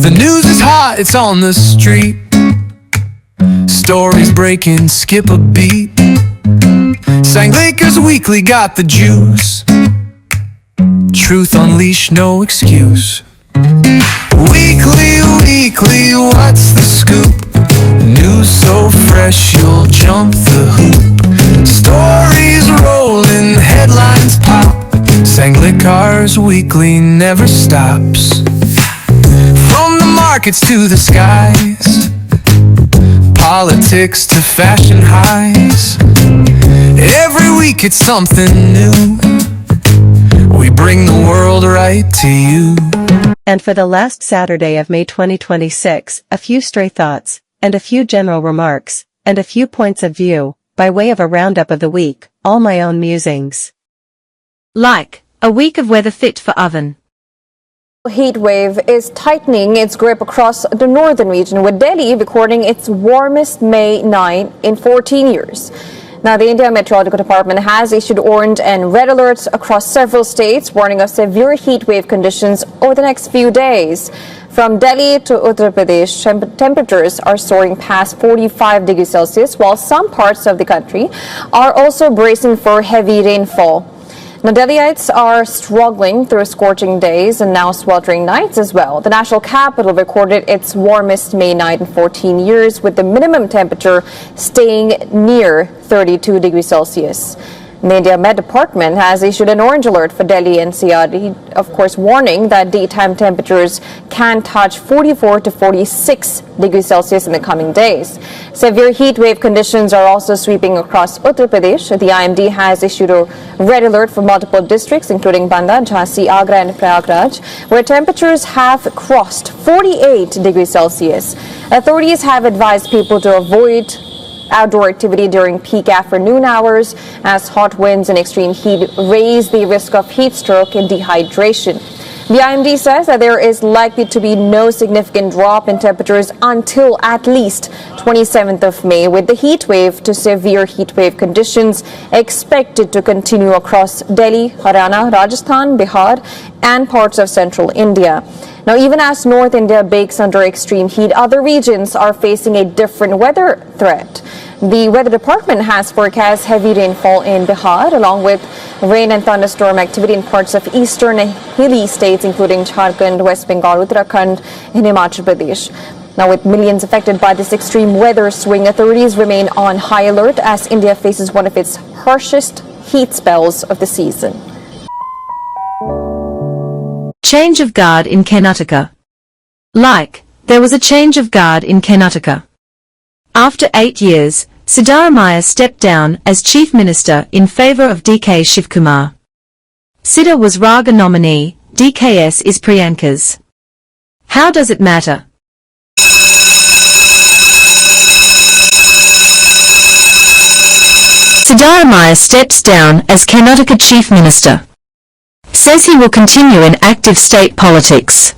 The news is hot, it's on the street. Stories breaking, skip a beat. Sanglikar's weekly got the juice. Truth unleashed, no excuse. Weekly, what's the scoop? News so fresh you'll jump the hoop. Stories rolling, headlines pop. Sanglikar's weekly never stops. From the markets to the skies, politics to fashion highs. Every week it's something new. We bring the world right to you. And for the last Saturday of May 2026, a few stray thoughts, and a few general remarks, and a few points of view, by way of a roundup of the week, all my own musings. Like, a week of weather fit for oven. Heat wave is tightening its grip across the northern region, with Delhi recording its warmest May 9 in 14 years. Now, the India Meteorological Department has issued orange and red alerts across several states, warning of severe heat wave conditions over the next few days. From Delhi to Uttar Pradesh, temperatures are soaring past 45 degrees Celsius, while some parts of the country are also bracing for heavy rainfall. Now, Delhiites are struggling through scorching days and now sweltering nights as well. The national capital recorded its warmest May night in 14 years, with the minimum temperature staying near 32 degrees Celsius. The India Met Department has issued an orange alert for Delhi NCR, of course, warning that daytime temperatures can touch 44 to 46 degrees Celsius in the coming days. Severe heat wave conditions are also sweeping across Uttar Pradesh. The IMD has issued a red alert for multiple districts, including Banda, Jhansi, Agra and Prayagraj, where temperatures have crossed 48 degrees Celsius. Authorities have advised people to avoid outdoor activity during peak afternoon hours, as hot winds and extreme heat raise the risk of heat stroke and dehydration. The IMD says that there is likely to be no significant drop in temperatures until at least 27th of May, with the heat wave to severe heat wave conditions expected to continue across Delhi, Haryana, Rajasthan, Bihar and parts of central India. Now, even as North India bakes under extreme heat, other regions are facing a different weather threat. The Weather Department has forecast heavy rainfall in Bihar, along with rain and thunderstorm activity in parts of eastern and hilly states, including Jharkhand, West Bengal, Uttarakhand, and Himachal Pradesh. Now, with millions affected by this extreme weather swing, authorities remain on high alert as India faces one of its harshest heat spells of the season. Change of guard in Karnataka. Like, there was a change of guard in Karnataka. After 8 years, Siddaramaiah stepped down as Chief Minister in favour of DK Shivkumar. Sidda was Raga nominee, DKS is Priyanka's. How does it matter? Siddaramaiah steps down as Karnataka Chief Minister. Says he will continue in active state politics.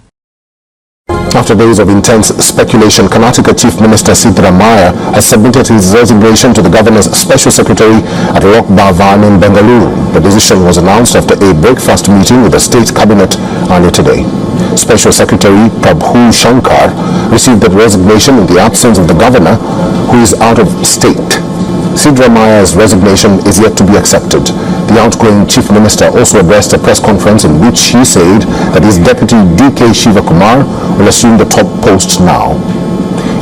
After days of intense speculation, Karnataka Chief Minister Siddaramaiah has submitted his resignation to the Governor's Special Secretary at Rock Bhavan in Bengaluru. The decision was announced after a breakfast meeting with the State Cabinet earlier today. Special Secretary Prabhu Shankar received the resignation in the absence of the Governor, who is out of state. Siddaramaiah's resignation is yet to be accepted. The outgoing Chief Minister also addressed a press conference in which he said that his deputy DK Shivakumar will assume the top post now.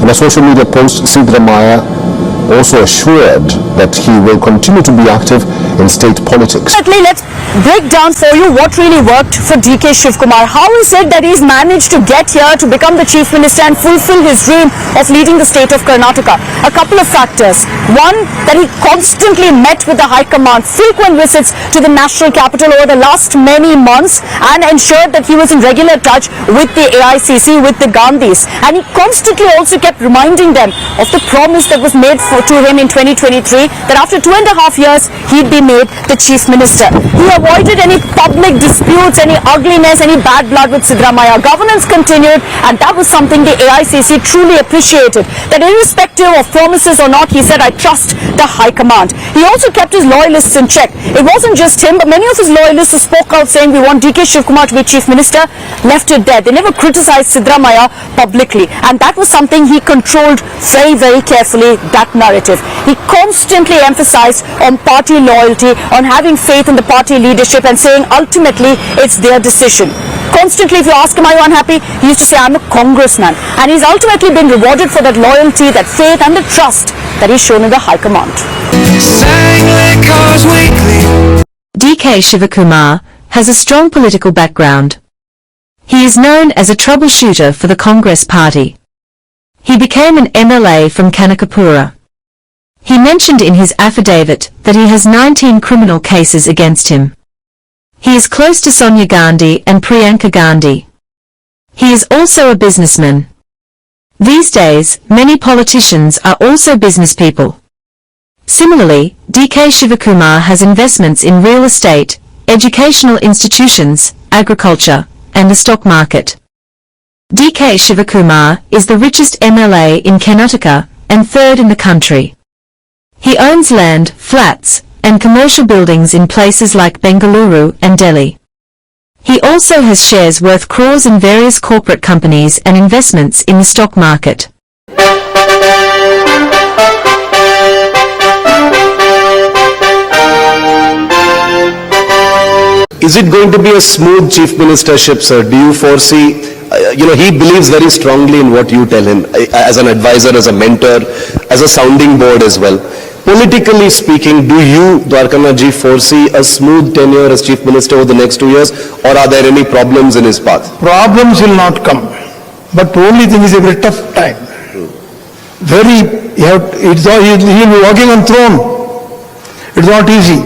In a social media post, Siddaramaiah also assured that he will continue to be active in state politics. Let's break down for you what really worked for DK Shivkumar. How is it that he's managed to get here to become the Chief Minister and fulfill his dream of leading the state of Karnataka? A couple of factors. One, that he constantly met with the High Command, frequent visits to the national capital over the last many months, and ensured that he was in regular touch with the AICC, with the Gandhis. And he constantly also kept reminding them of the promise that was made to him in 2023, that after 2.5 years, he'd be made the chief minister. He avoided any public disputes, any ugliness, any bad blood with Siddaramaiah. Governance continued, and that was something the AICC truly appreciated. That irrespective of promises or not, he said, I trust the High Command. He also kept his loyalists in check. It wasn't just him, but many of his loyalists who spoke out saying we want DK Shivkumar to be chief minister, left it there. They never criticized Siddaramaiah publicly, and that was something he controlled very, very carefully, that narrative. He constantly emphasized on party loyalty, on having faith in the party leadership and saying ultimately it's their decision. Constantly, if you ask him, are you unhappy? He used to say, I'm a congressman. And he's ultimately been rewarded for that loyalty, that faith and the trust that he's shown in the High Command. Sanglikar's Weekly. DK Shivakumar has a strong political background. He is known as a troubleshooter for the Congress party. He became an MLA from Kanakapura. He mentioned in his affidavit that he has 19 criminal cases against him. He is close to Sonia Gandhi and Priyanka Gandhi. He is also a businessman. These days, many politicians are also business people. Similarly, DK Shivakumar has investments in real estate, educational institutions, agriculture, and the stock market. DK Shivakumar is the richest MLA in Karnataka and third in the country. He owns land, flats, and commercial buildings in places like Bengaluru and Delhi. He also has shares worth crores in various corporate companies and investments in the stock market. Is it going to be a smooth chief ministership, sir? Do you foresee, he believes very strongly in what you tell him as an advisor, as a mentor, as a sounding board as well. Politically speaking, do you, Dwarkanathji, foresee a smooth tenure as chief minister over the next 2 years, or are there any problems in his path? Problems will not come, but the only thing is a very tough time. He'll be walking on throne. It's not easy.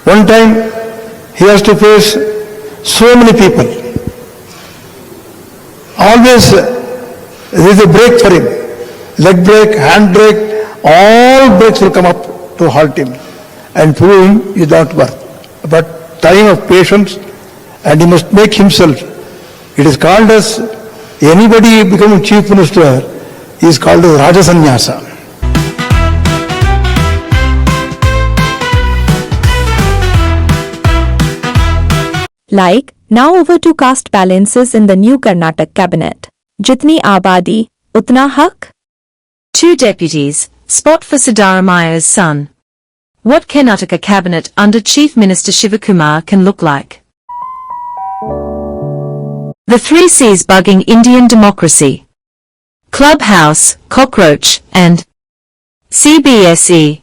One time, he has to face so many people. Always there is a break for him. Leg break, hand break, all breaks will come up to halt him and prove him is not worth. But time of patience, and he must make himself. It is called as, anybody becoming chief minister is called as Raja Sannyasa. Like, now over to caste balances in the new Karnataka cabinet. Jitni Abadi, Utna Haq? 2 deputies, spot for Siddaramaiah's son. What Karnataka cabinet under Chief Minister Shivakumar can look like? The 3 C's bugging Indian democracy. Clubhouse, cockroach, and CBSE.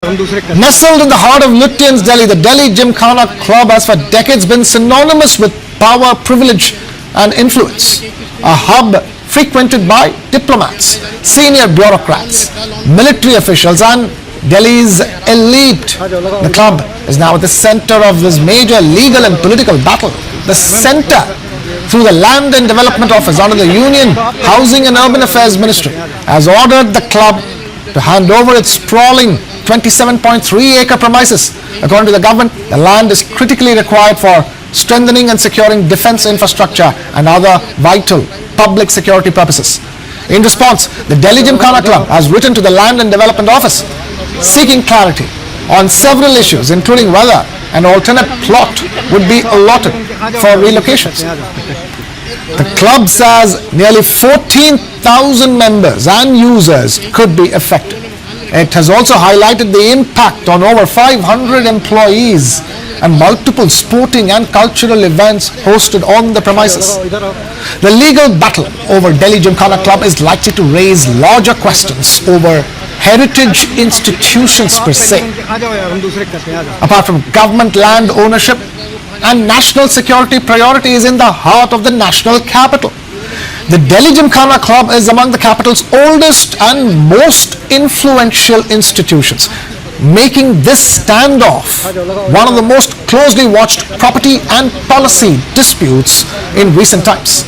Nestled in the heart of Lutyens, Delhi, the Delhi Gymkhana Club has for decades been synonymous with power, privilege and influence. A hub frequented by diplomats, senior bureaucrats, military officials and Delhi's elite. The club is now at the center of this major legal and political battle. The center, through the Land and Development Office under the Union Housing and Urban Affairs Ministry, has ordered the club to hand over its sprawling 27.3-acre premises. According to the government, the land is critically required for strengthening and securing defense infrastructure and other vital public security purposes. In response, the Delhi Gymkhana Club has written to the Land and Development Office seeking clarity on several issues, including whether an alternate plot would be allotted for relocations. The club says nearly 14,000 members and users could be affected. It has also highlighted the impact on over 500 employees and multiple sporting and cultural events hosted on the premises. The legal battle over Delhi Gymkhana Club is likely to raise larger questions over heritage institutions per se. Apart from government land ownership and national security priorities in the heart of the national capital. The Delhi Gymkhana Club is among the capital's oldest and most influential institutions, making this standoff one of the most closely watched property and policy disputes in recent times.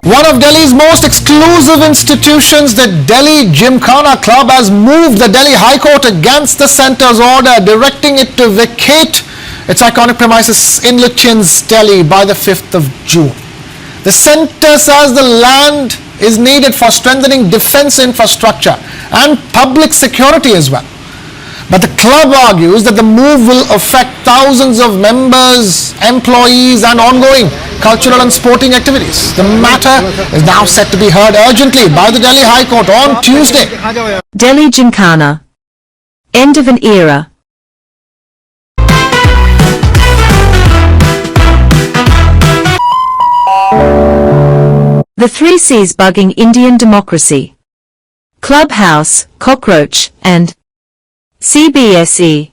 One of Delhi's most exclusive institutions, the Delhi Gymkhana Club, has moved the Delhi High Court against the centre's order, directing it to vacate its iconic premises in Lutyens, Delhi by the 5th of June. The centre says the land is needed for strengthening defence infrastructure and public security as well. But the club argues that the move will affect thousands of members, employees and ongoing cultural and sporting activities. The matter is now set to be heard urgently by the Delhi High Court on Tuesday. Delhi Gymkhana. End of an era. The three C's bugging Indian democracy. Clubhouse, cockroach, and CBSE.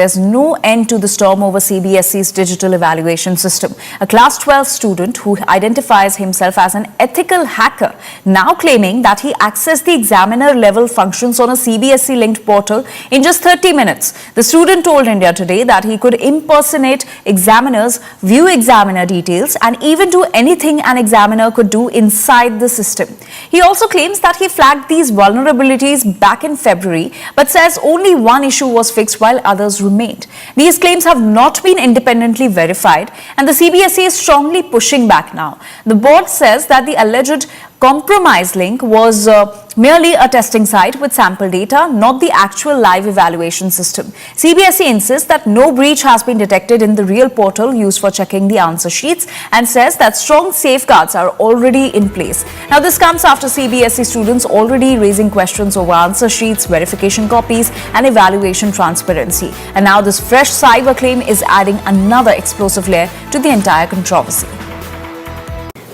There's no end to the storm over CBSE's digital evaluation system. A class 12 student who identifies himself as an ethical hacker now claiming that he accessed the examiner level functions on a CBSE linked portal in just 30 minutes. The student told India Today that he could impersonate examiners, view examiner details and even do anything an examiner could do inside the system. He also claims that he flagged these vulnerabilities back in February but says only one issue was fixed while others remained. These claims have not been independently verified and the CBSE is strongly pushing back now. The board says that the alleged compromise link was merely a testing site with sample data, not the actual live evaluation system. CBSE insists that no breach has been detected in the real portal used for checking the answer sheets and says that strong safeguards are already in place. Now this comes after CBSE students already raising questions over answer sheets, verification copies and evaluation transparency. And now this fresh cyber claim is adding another explosive layer to the entire controversy.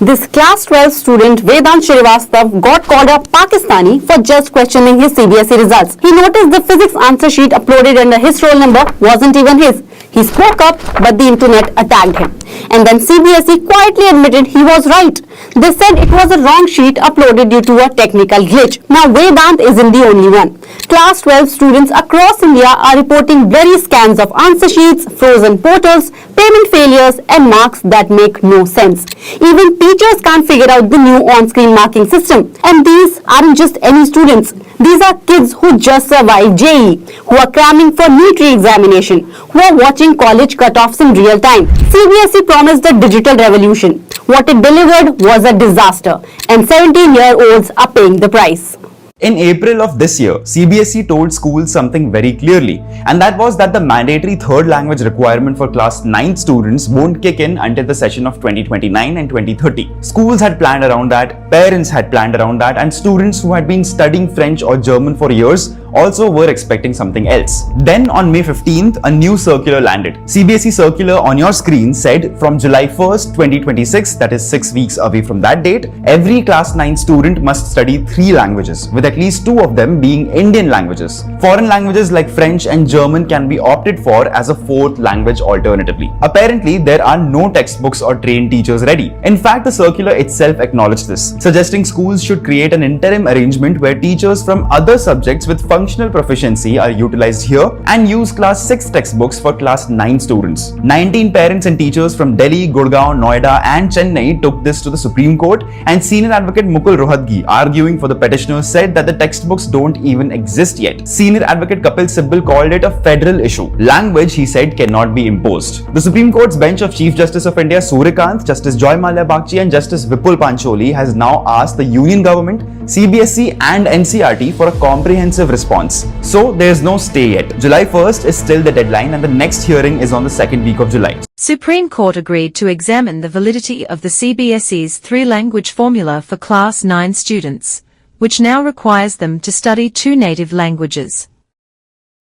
This class 12 student Vedant Srivastav got called a Pakistani for just questioning his CBSE results. He noticed the physics answer sheet uploaded under his roll number wasn't even his. He spoke up, but the internet attacked him. And then CBSE quietly admitted he was right. They said it was a wrong sheet uploaded due to a technical glitch. Now Vedant isn't the only one. Class 12 students across India are reporting blurry scans of answer sheets, frozen portals, payment failures and marks that make no sense. Even teachers can't figure out the new on-screen marking system. And these aren't just any students. These are kids who just survived JEE, who are cramming for NEET re-examination, who are watching college cutoffs in real time. CBSE promised a digital revolution. What it delivered was a disaster, and 17-year-olds are paying the price. In April of this year, CBSE told schools something very clearly, and that was that the mandatory third language requirement for class 9 students won't kick in until the session of 2029 and 2030. Schools had planned around that, parents had planned around that, and students who had been studying French or German for years also were expecting something else. Then on May 15th, a new circular landed. CBSE circular on your screen said from July 1st, 2026, that is 6 weeks away from that date, every class 9 student must study 3 languages, with at least 2 of them being Indian languages. Foreign languages like French and German can be opted for as a 4th language alternatively. Apparently, there are no textbooks or trained teachers ready. In fact, the circular itself acknowledged this, suggesting schools should create an interim arrangement where teachers from other subjects with functional proficiency are utilized here and use class 6 textbooks for class 9 students. 19 parents and teachers from Delhi, Gurgaon, Noida and Chennai took this to the Supreme Court, and senior advocate Mukul Rohatgi, arguing for the petitioners, said that the textbooks don't even exist yet. Senior advocate Kapil Sibal called it a federal issue. Language, he said, cannot be imposed. The Supreme Court's bench of Chief Justice of India Suryakant, Justice Joy Mallya Bagchi and Justice Vipul Pancholi has now asked the Union Government, CBSE and NCERT for a comprehensive response. So there's no stay yet. July 1st is still the deadline and the next hearing is on the second week of July. Supreme Court agreed to examine the validity of the CBSE's three-language formula for Class 9 students, which now requires them to study 2 native languages.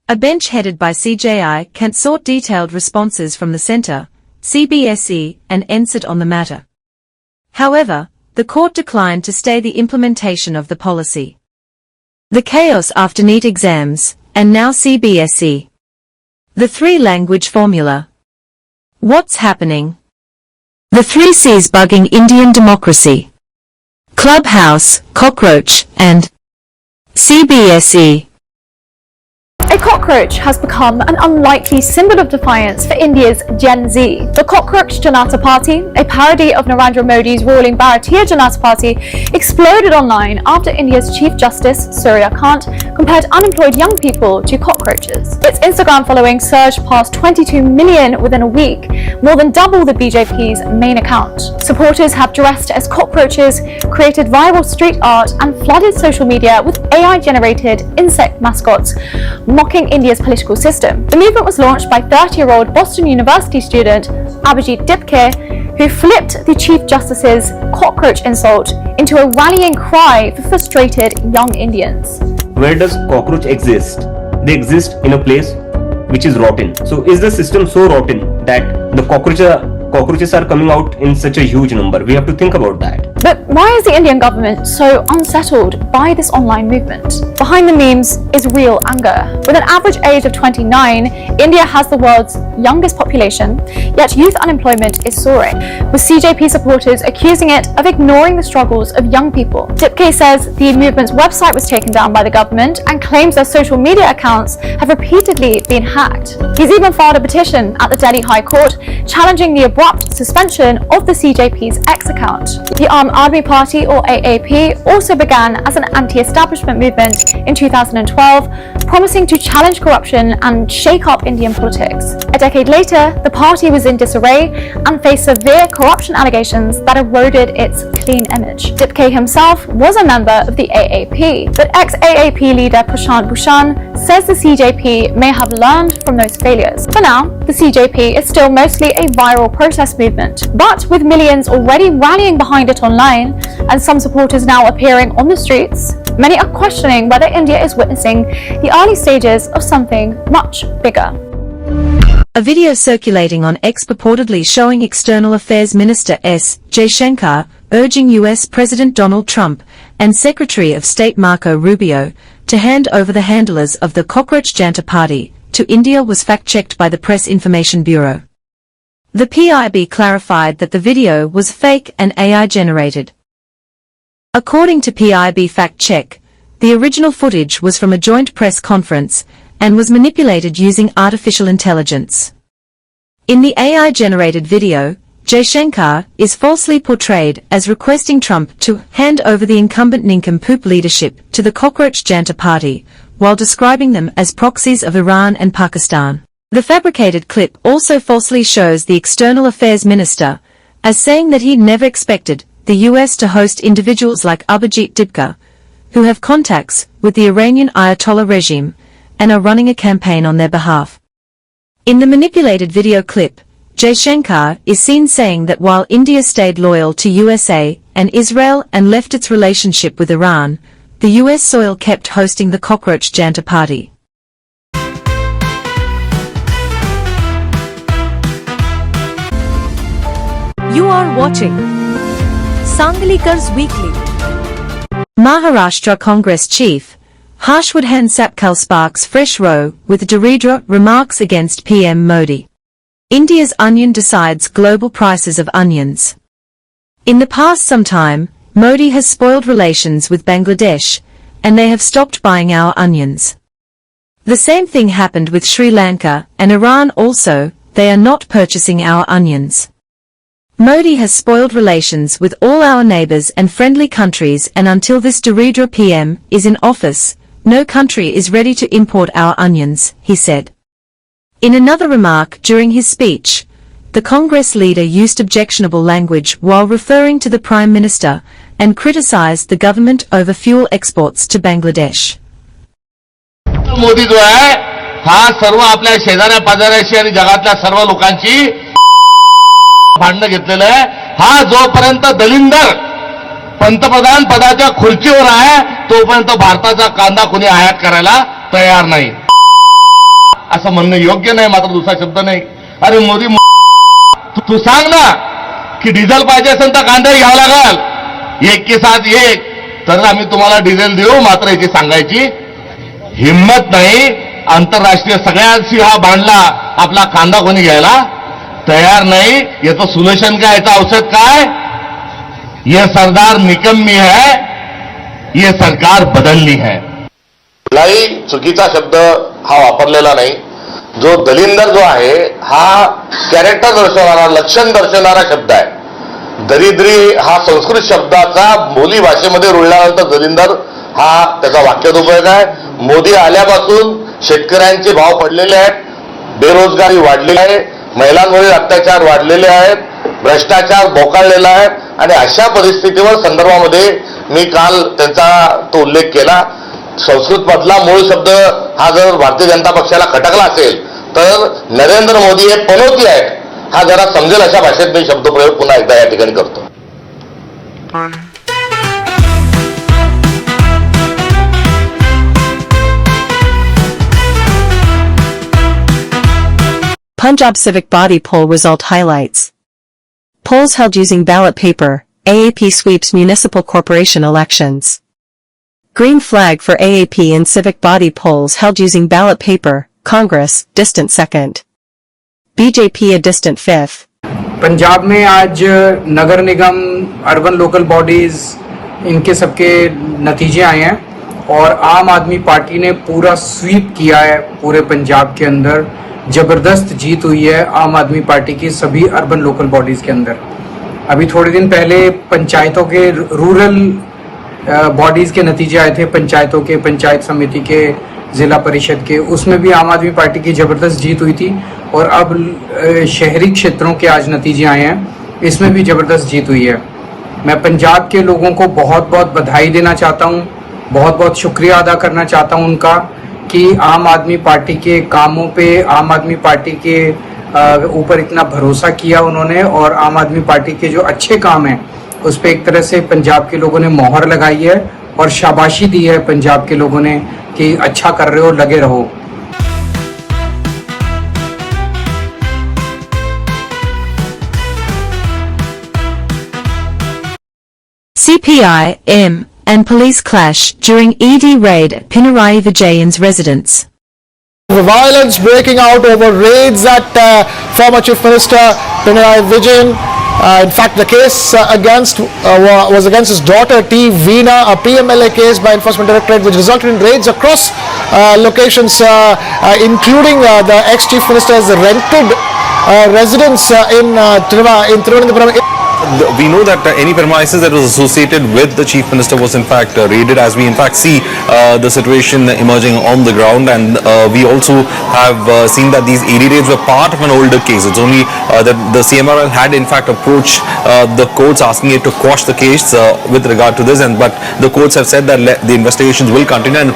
A bench headed by CJI Kant sought detailed responses from the Centre, CBSE and NCERT on the matter. However, the court declined to stay the implementation of the policy. The chaos after NEET exams, and now CBSE. The three-language formula. What's happening? The 3 C's bugging Indian democracy. Clubhouse, cockroach, and CBSE. A cockroach has become an unlikely symbol of defiance for India's Gen Z. The Cockroach Janata Party, a parody of Narendra Modi's ruling Bharatiya Janata Party, exploded online after India's Chief Justice Surya Kant compared unemployed young people to cockroaches. Its Instagram following surged past 22 million within a week, more than double the BJP's main account. Supporters have dressed as cockroaches, created viral street art and flooded social media with AI-generated insect mascots, mocking India's political system. The movement was launched by 30-year-old Boston University student Abhijit Dipke, who flipped the Chief Justice's cockroach insult into a rallying cry for frustrated young Indians. Where does cockroach exist? They exist in a place which is rotten. So is the system so rotten that the cockroaches are coming out in such a huge number? We have to think about that. But why is the Indian government so unsettled by this online movement? Behind the memes is real anger. With an average age of 29, India has the world's youngest population, yet youth unemployment is soaring, with CJP supporters accusing it of ignoring the struggles of young people. Dipke says the movement's website was taken down by the government and claims their social media accounts have repeatedly been hacked. He's even filed a petition at the Delhi High Court challenging the abrupt suspension of the CJP's X account. The Aam Aadmi Party, or AAP, also began as an anti-establishment movement in 2012, promising to challenge corruption and shake up Indian politics. A decade later, the party was in disarray and faced severe corruption allegations that eroded its clean image. Dipke himself was a member of the AAP, but ex-AAP leader Prashant Bhushan says the CJP may have learned from those failures. For now, the CJP is still mostly a viral protest movement, but with millions already rallying behind it online and some supporters now appearing on the streets, many are questioning whether India is witnessing the early stages of something much bigger. A video circulating on X purportedly showing External Affairs Minister S. Jaishankar urging US President Donald Trump and Secretary of State Marco Rubio to hand over the handlers of the Cockroach Janata Party to India was fact-checked by the Press Information Bureau. The PIB clarified that the video was fake and AI-generated. According to PIB Fact Check, the original footage was from a joint press conference and was manipulated using artificial intelligence. In the AI-generated video, Jaishankar is falsely portrayed as requesting Trump to hand over the incumbent nincompoop leadership to the Cockroach Janata Party, while describing them as proxies of Iran and Pakistan. The fabricated clip also falsely shows the External Affairs Minister as saying that he never expected the US to host individuals like Abhijit Dipke, who have contacts with the Iranian Ayatollah regime and are running a campaign on their behalf. In the manipulated video clip, Jaishankar is seen saying that while India stayed loyal to USA and Israel and left its relationship with Iran, the US soil kept hosting the Cockroach Janata Party. You are watching Sanglikar's Weekly. Maharashtra Congress Chief Harshvardhan Sapkal sparks fresh row with Daridra remarks against PM Modi. India's onion decides global prices of onions. In the past some time, Modi has spoiled relations with Bangladesh, and they have stopped buying our onions. The same thing happened with Sri Lanka and Iran also, they are not purchasing our onions. Modi has spoiled relations with all our neighbors and friendly countries, and until this Daridra PM is in office, no country is ready to import our onions, he said. In another remark during his speech, the Congress leader used objectionable language while referring to the Prime Minister and criticized the government over fuel exports to Bangladesh. Modi जो आहे हा सर्व आपल्या शेजाऱ्या पाजाऱ्याशी आणि जगातल्या सर्व लोकांची भांडणं घेतलेलं आहे. हा जोपर्यंत दलिंदर पंतप्रधान पदाच्या खुर्चीवर आहे तोपर्यंत भारताचा कांदा कोणी आयात करायला तयार नाही. असं म्हणणं योग्य नाही, मात्र दुसरा शब्द नाही. अरे मोदी तू सांग ना की डिझेल पाहिजे असेल तर कांदा घ्यावा लागेल, एक के साथ एक, तर आम्ही तुम्हाला डिझेल देऊ. मात्र याची सांगायची हिम्मत नाही. आंतरराष्ट्रीय सगळ्यांशी हा भांडला, आपला कांदा कोणी घ्यायला तयार नाही. याचं सोल्युशन काय, याचं औषध काय? ये सरदार निकम्मी है, ये सरकार बदलनी है. कुठलाही चुकीचा शब्द हा वापरलेला नाही. जो दलिंदर जो आहे हा कॅरेक्टर दर्शवणारा, लक्षण दर्शवणारा शब्द आहे. दरिद्री हा संस्कृत शब्दाचा बोली भाषेमध्ये रुळल्यानंतर दलिंदर हा त्याचा वाक्यात उपयोग आहे. मोदी आल्यापासून शेतकऱ्यांचे भाव पडलेले आहेत, बेरोजगारी वाढलेली आहे, महिलांवरील अत्याचार वाढलेले आहेत, भ्रष्टाचार बोकाळलेला आहे. आणि अशा परिस्थितीवर संदर्भामध्ये मी काल त्यांचा तो उल्लेख केला. संस्कृत मधला मूळ शब्द हा जर भारतीय जनता पक्षाला खटकला असेल तर नरेंद्र मोदी हे पनोती आहेत, हा जरा समजेल अशा भाषेत मी शब्दप्रयोग पुन्हा एकदा या ठिकाणी करतो. Punjab Civic Body Poll Result Highlights. Polls held using ballot paper, AAP sweeps municipal corporation elections. Green flag for AAP in civic body polls held using ballot paper, Congress, distant second. BJP a distant fifth. Punjab में आज नगर निगम, urban local bodies, इनके सबके नतीजे आए हैं और आम आदमी पार्टी ने पूरा स्वीप किया है. पूरे पंजाब के अंदर जबरदस्त जीत हुई है आम आदमी पार्टी की सभी अर्बन लोकल बॉडीज के अंदर. अभी थोड़े दिन पहले पंचायतों के, रूरल बॉडीज के नतीजे आए थे, पंचायतों के, पंचायत समिति के, जिला परिषद के, उसमें भी आम आदमी पार्टी की जबरदस्त जीत हुई थी. और अब शहरी क्षेत्रों के आज नतीजे आए हैं, इसमें भी जबरदस्त जीत हुई है. मैं पंजाब के लोगों को बहुत बहुत बधाई देना चाहता हूँ, बहुत बहुत शुक्रिया अदा करना चाहता हूँ उनका कि आम आदमी पार्टी के कामों पे, आम आदमी पार्टी के ऊपर इतना भरोसा किया उन्होंने, और आम आदमी पार्टी के जो अच्छे काम हैं उस पर एक तरह से पंजाब के लोगों ने मोहर लगाई है और शाबाशी दी है पंजाब के लोगों ने कि अच्छा कर रहे हो, लगे रहो. CPI, M, and police clash during ED raid at Pinarayi Vijayan's residence. Violence breaking out over raids at former Chief Minister Pinarayi Vijayan. In fact, the case was against his daughter T. Veena, a PMLA case by Enforcement Directorate, which resulted in raids across locations, including the ex-Chief Minister's rented residence in Thiruvananthapuram. We know that any premises that was associated with the Chief Minister was in fact raided, as we in fact see the situation emerging on the ground. And we also have seen that these ED raids were part of an older case. It's only that the CMRL had in fact approached the courts asking it to quash the case with regard to this, but the courts have said that the investigations will continue, and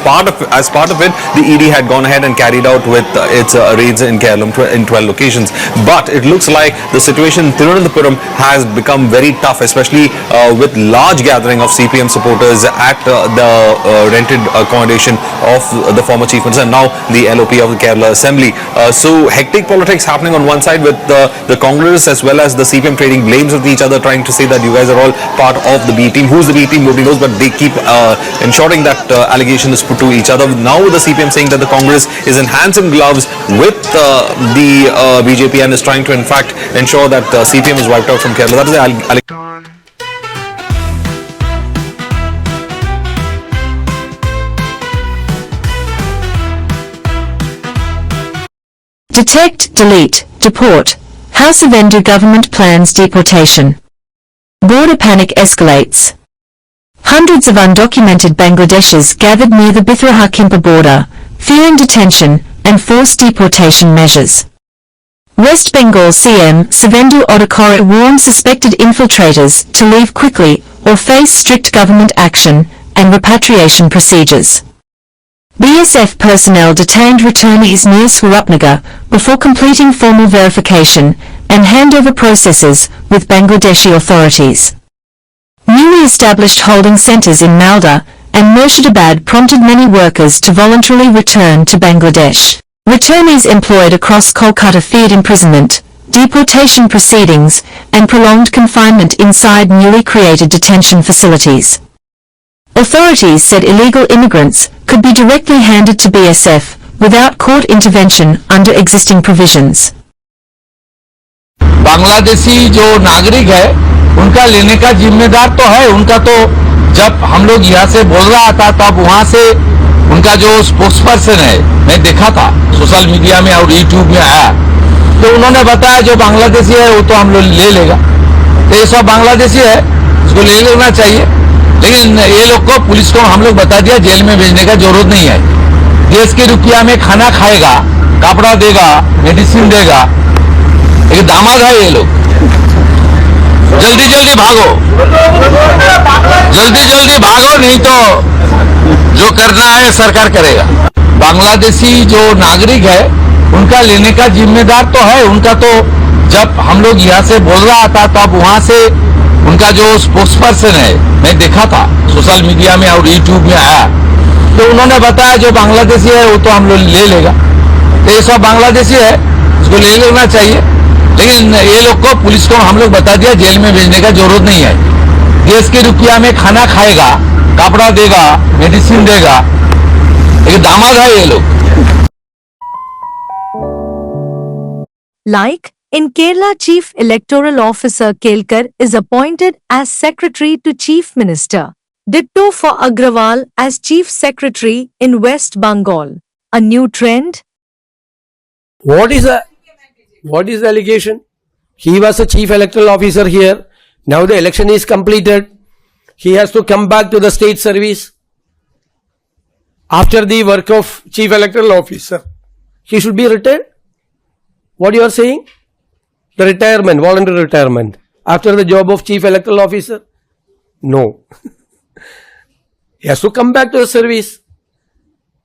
as part of it the ED had gone ahead and carried out with its raids in Kerala in 12 locations. But it looks like the situation in Thiruvananthapuram has become very tough, especially with large gathering of CPM supporters at the rented accommodation of the former Chief Minister and now the LOP of the Kerala Assembly. So hectic politics happening on one side with the Congress as well as the CPM trading blames with each other, trying to say that you guys are all part of the B team. Who's the B team? Nobody knows, but they keep ensuring that allegation is put to each other. Now the CPM saying that the Congress is in hands and gloves with the BJP and is trying to in fact ensure that CPM is wiped out from Kerala. That is the Detect, delete, deport. How Savendu government plans deportation. Border panic escalates. Hundreds of undocumented Bangladeshis gathered near the Bithraha-Kimpa border, fearing detention and forced deportation measures. West Bengal CM Savendu Odakore warned suspected infiltrators to leave quickly or face strict government action and repatriation procedures. BSF personnel detained returnees near Swarupnagar before completing formal verification and handover processes with Bangladeshi authorities. Newly established holding centres in Malda and Murshidabad prompted many workers to voluntarily return to Bangladesh. Returnees employed across Kolkata feared imprisonment, deportation proceedings, and prolonged confinement inside newly created detention facilities. Authorities said illegal immigrants could be directly handed to BSF without court intervention under existing provisions. Bangladeshi जो नागरिक है उनका लेने का जिम्मेदार तो है उनका। तो जब हम लोग यहाँ से बोल रहा था तब वहां से उनका जो स्पोक्स पर्सन है मैं देखा था सोशल मीडिया में और यूट्यूब में आया, तो उन्होंने बताया जो बांग्लादेशी है वो तो हम लोग ले लेगा। तो ये सब बांग्लादेशी है, उसको ले लेना चाहिए, लेकिन ये लोग को पुलिस को हम लोग बता दिया जेल में भेजने का जरूरत नहीं है। देश के रुपया में खाना खाएगा, कपड़ा देगा, मेडिसिन देगा, एक दामाद है ये लोग। जल्दी जल्दी भागो, जल्दी जल्दी भागो, नहीं तो जो करना है सरकार करेगा। बांग्लादेशी जो नागरिक है उनका लेने का जिम्मेदार तो है उनका। तो जब हम लोग यहाँ से बोल रहा था तब वहां से उनका जो स्पोक्स पर्सन है मैं देखा था सोशल मीडिया में और यूट्यूब में आया, तो उन्होंने बताया जो बांग्लादेशी है वो तो हम लोग ले लेगा। तो ये सब बांग्लादेशी है, उसको ले लेना चाहिए, लेकिन ये लोग को पुलिस को हम लोग बता दिया जेल में भेजने का जरूरत नहीं है। देश के रुपया में खाना खाएगा, कपड़ा देगा, मेडिसिन देगा, एक दामाद है ये लोग। Like, in Kerala, Chief Electoral Officer Kelkar is appointed as Secretary to Chief Minister. Ditto for Agrawal as Chief Secretary in West Bengal. A new trend? What is the allegation? He was a chief electoral officer here. Now the election is completed. He has to come back to the state service. After the work of chief electoral officer, he should be retired. What you are saying? The retirement, voluntary retirement. After the job of chief electoral officer? No. He has to come back to the service.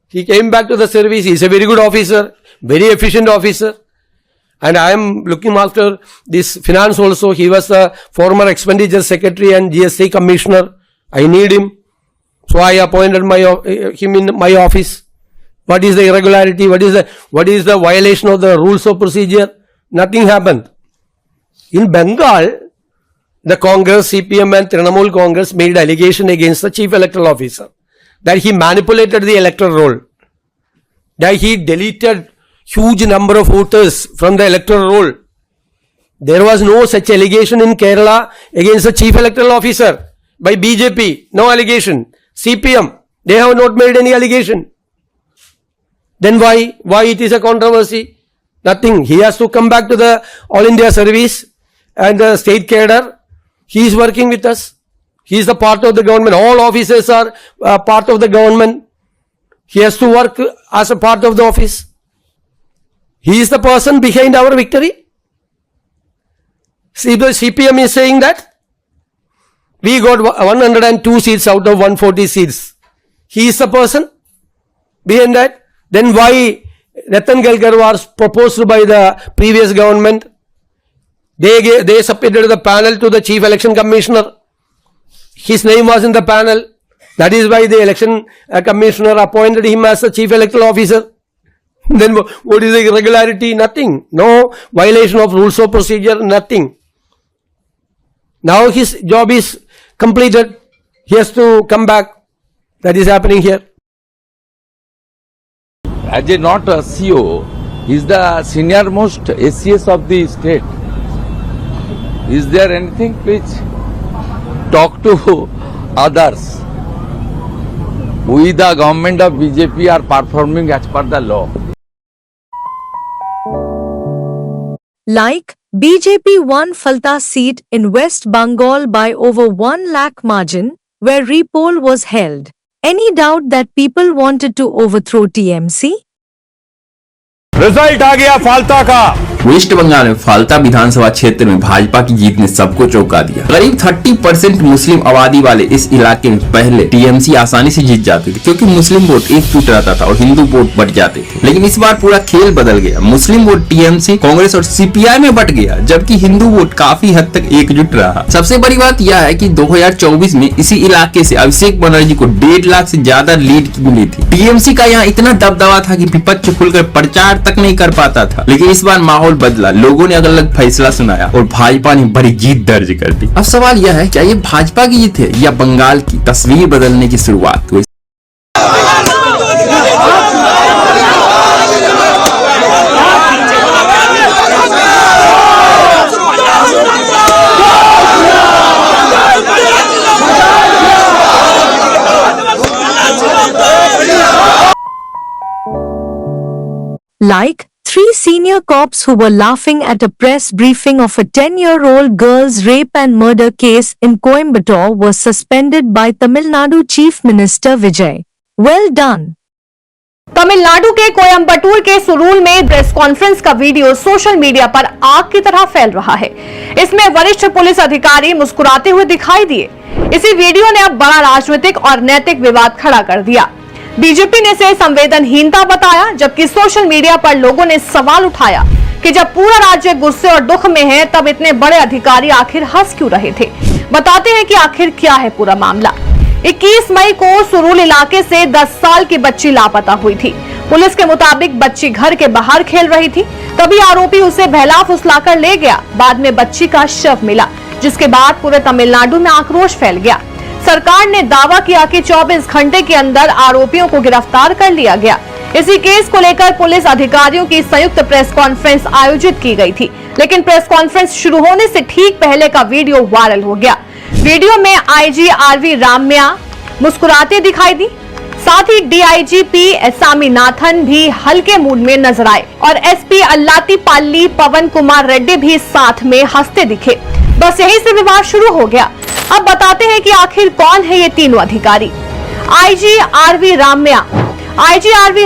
He came back to the service. He is a very good officer, very efficient officer. And I am looking after this finance also. He was the former expenditure secretary and GST commissioner. I need him. So I appointed him in my office. What is the irregularity? What is the violation of the rules of procedure? Nothing happened. In Bengal, the Congress, CPM and Trinamool Congress made allegation against the chief electoral officer that he manipulated the electoral roll, that he deleted huge number of voters from the electoral roll. There was no such allegation in Kerala against the chief electoral officer by BJP. No allegation. CPM, they have not made any allegation. Then why it is a controversy? Nothing. He has to come back to the All India service and the state cadre. He is working with us. He is the part of the government. All officers are part of the government. He has to work as a part of the office. He is the person behind our victory. See, the CPM is saying that we got 102 seats out of 140 seats. He is the person behind that. Then why Ratan Galkar was proposed by the previous government? They submitted the panel to the chief election commissioner. His name was in the panel. That is why the election commissioner appointed him as the chief electoral officer. Then what is the irregularity? Nothing. No violation of rules of procedure, nothing. Now his job is completed. He has to come back. That is happening here. As a not a CEO, he is the senior most SCS of the state. Is there anything which talk to others? We the government of BJP are performing as per the law. Like, BJP won Falta seat in West Bengal by over 1 lakh margin, where repoll was held. Any doubt that people wanted to overthrow TMC? Result आ गया फाल्ता का। Waste Bengal में फाल्ता विधानसभा क्षेत्र में भाजपा की जीत ने सबको चौंका दिया। करीब 30% मुस्लिम आबादी वाले इस इलाके में पहले टीएमसी आसानी से जीत जाते थे, क्योंकि मुस्लिम वोट एकजुट रहता था और हिंदू वोट बट जाते थे। लेकिन इस बार पूरा खेल बदल गया। मुस्लिम वोट टीएमसी, कांग्रेस और सीपीआई में बट गया, जबकि हिंदू वोट काफी हद तक एकजुट रहा। सबसे बड़ी बात यह है कि 2024 में इसी इलाके से अभिषेक बनर्जी को 1.5 लाख से ज्यादा लीड मिली थी। टीएमसी का यहाँ इतना दबदबा था कि विपक्ष खुलकर प्रचार तक नहीं कर पाता था। लेकिन इस बार माहौल बदला, लोगों ने अलग अलग फैसला सुनाया और भाजपा ने बड़ी जीत दर्ज कर दी। अब सवाल यह है, क्या ये भाजपा की जीत है या बंगाल की तस्वीर बदलने की शुरुआत हुई? Like, 3 senior cops who were laughing at a press briefing of a 10-year-old girl's rape and murder case in Coimbatore were suspended by Tamil Nadu Chief Minister Vijay. Well done. Tamil Nadu के कोयम्बटूर के सुरूल में प्रेस कॉन्फ्रेंस का video social media पर आग की तरह फैल रहा है। इसमें वरिष्ठ पुलिस अधिकारी मुस्कुराते हुए दिखाई दिए। इसी वीडियो ने अब बड़ा राजनीतिक और नैतिक विवाद खड़ा कर दिया। बीजेपी ने इसे संवेदनहीनता बताया, जबकि सोशल मीडिया पर लोगों ने सवाल उठाया कि जब पूरा राज्य गुस्से और दुख में है, तब इतने बड़े अधिकारी आखिर हंस क्यों रहे थे। बताते हैं कि आखिर क्या है पूरा मामला। 21 मई को सुरूल इलाके से 10 साल की बच्ची लापता हुई थी। पुलिस के मुताबिक बच्ची घर के बाहर खेल रही थी, तभी आरोपी उसे बहला फुसलाकर ले गया। बाद में बच्ची का शव मिला, जिसके बाद पूरे तमिलनाडु में आक्रोश फैल गया। सरकार ने दावा किया कि 24 घंटे के अंदर आरोपियों को गिरफ्तार कर लिया गया। इसी केस को लेकर पुलिस अधिकारियों की संयुक्त प्रेस कॉन्फ्रेंस आयोजित की गई थी, लेकिन प्रेस कॉन्फ्रेंस शुरू होने से ठीक पहले का वीडियो वायरल हो गया। वीडियो में आईजी आरवी राम्या मुस्कुराते दिखाई दी, साथ ही डीआईजीपी स्वामीनाथन भी हल्के मूड में नजर आए और एसपी अल्लातीपाल्ली पवन कुमार रेड्डी भी साथ में हंसते दिखे। बस यहीं से विवाद शुरू हो गया। अब बताते हैं कि आखिर कौन है ये तीनों अधिकारी। IG RV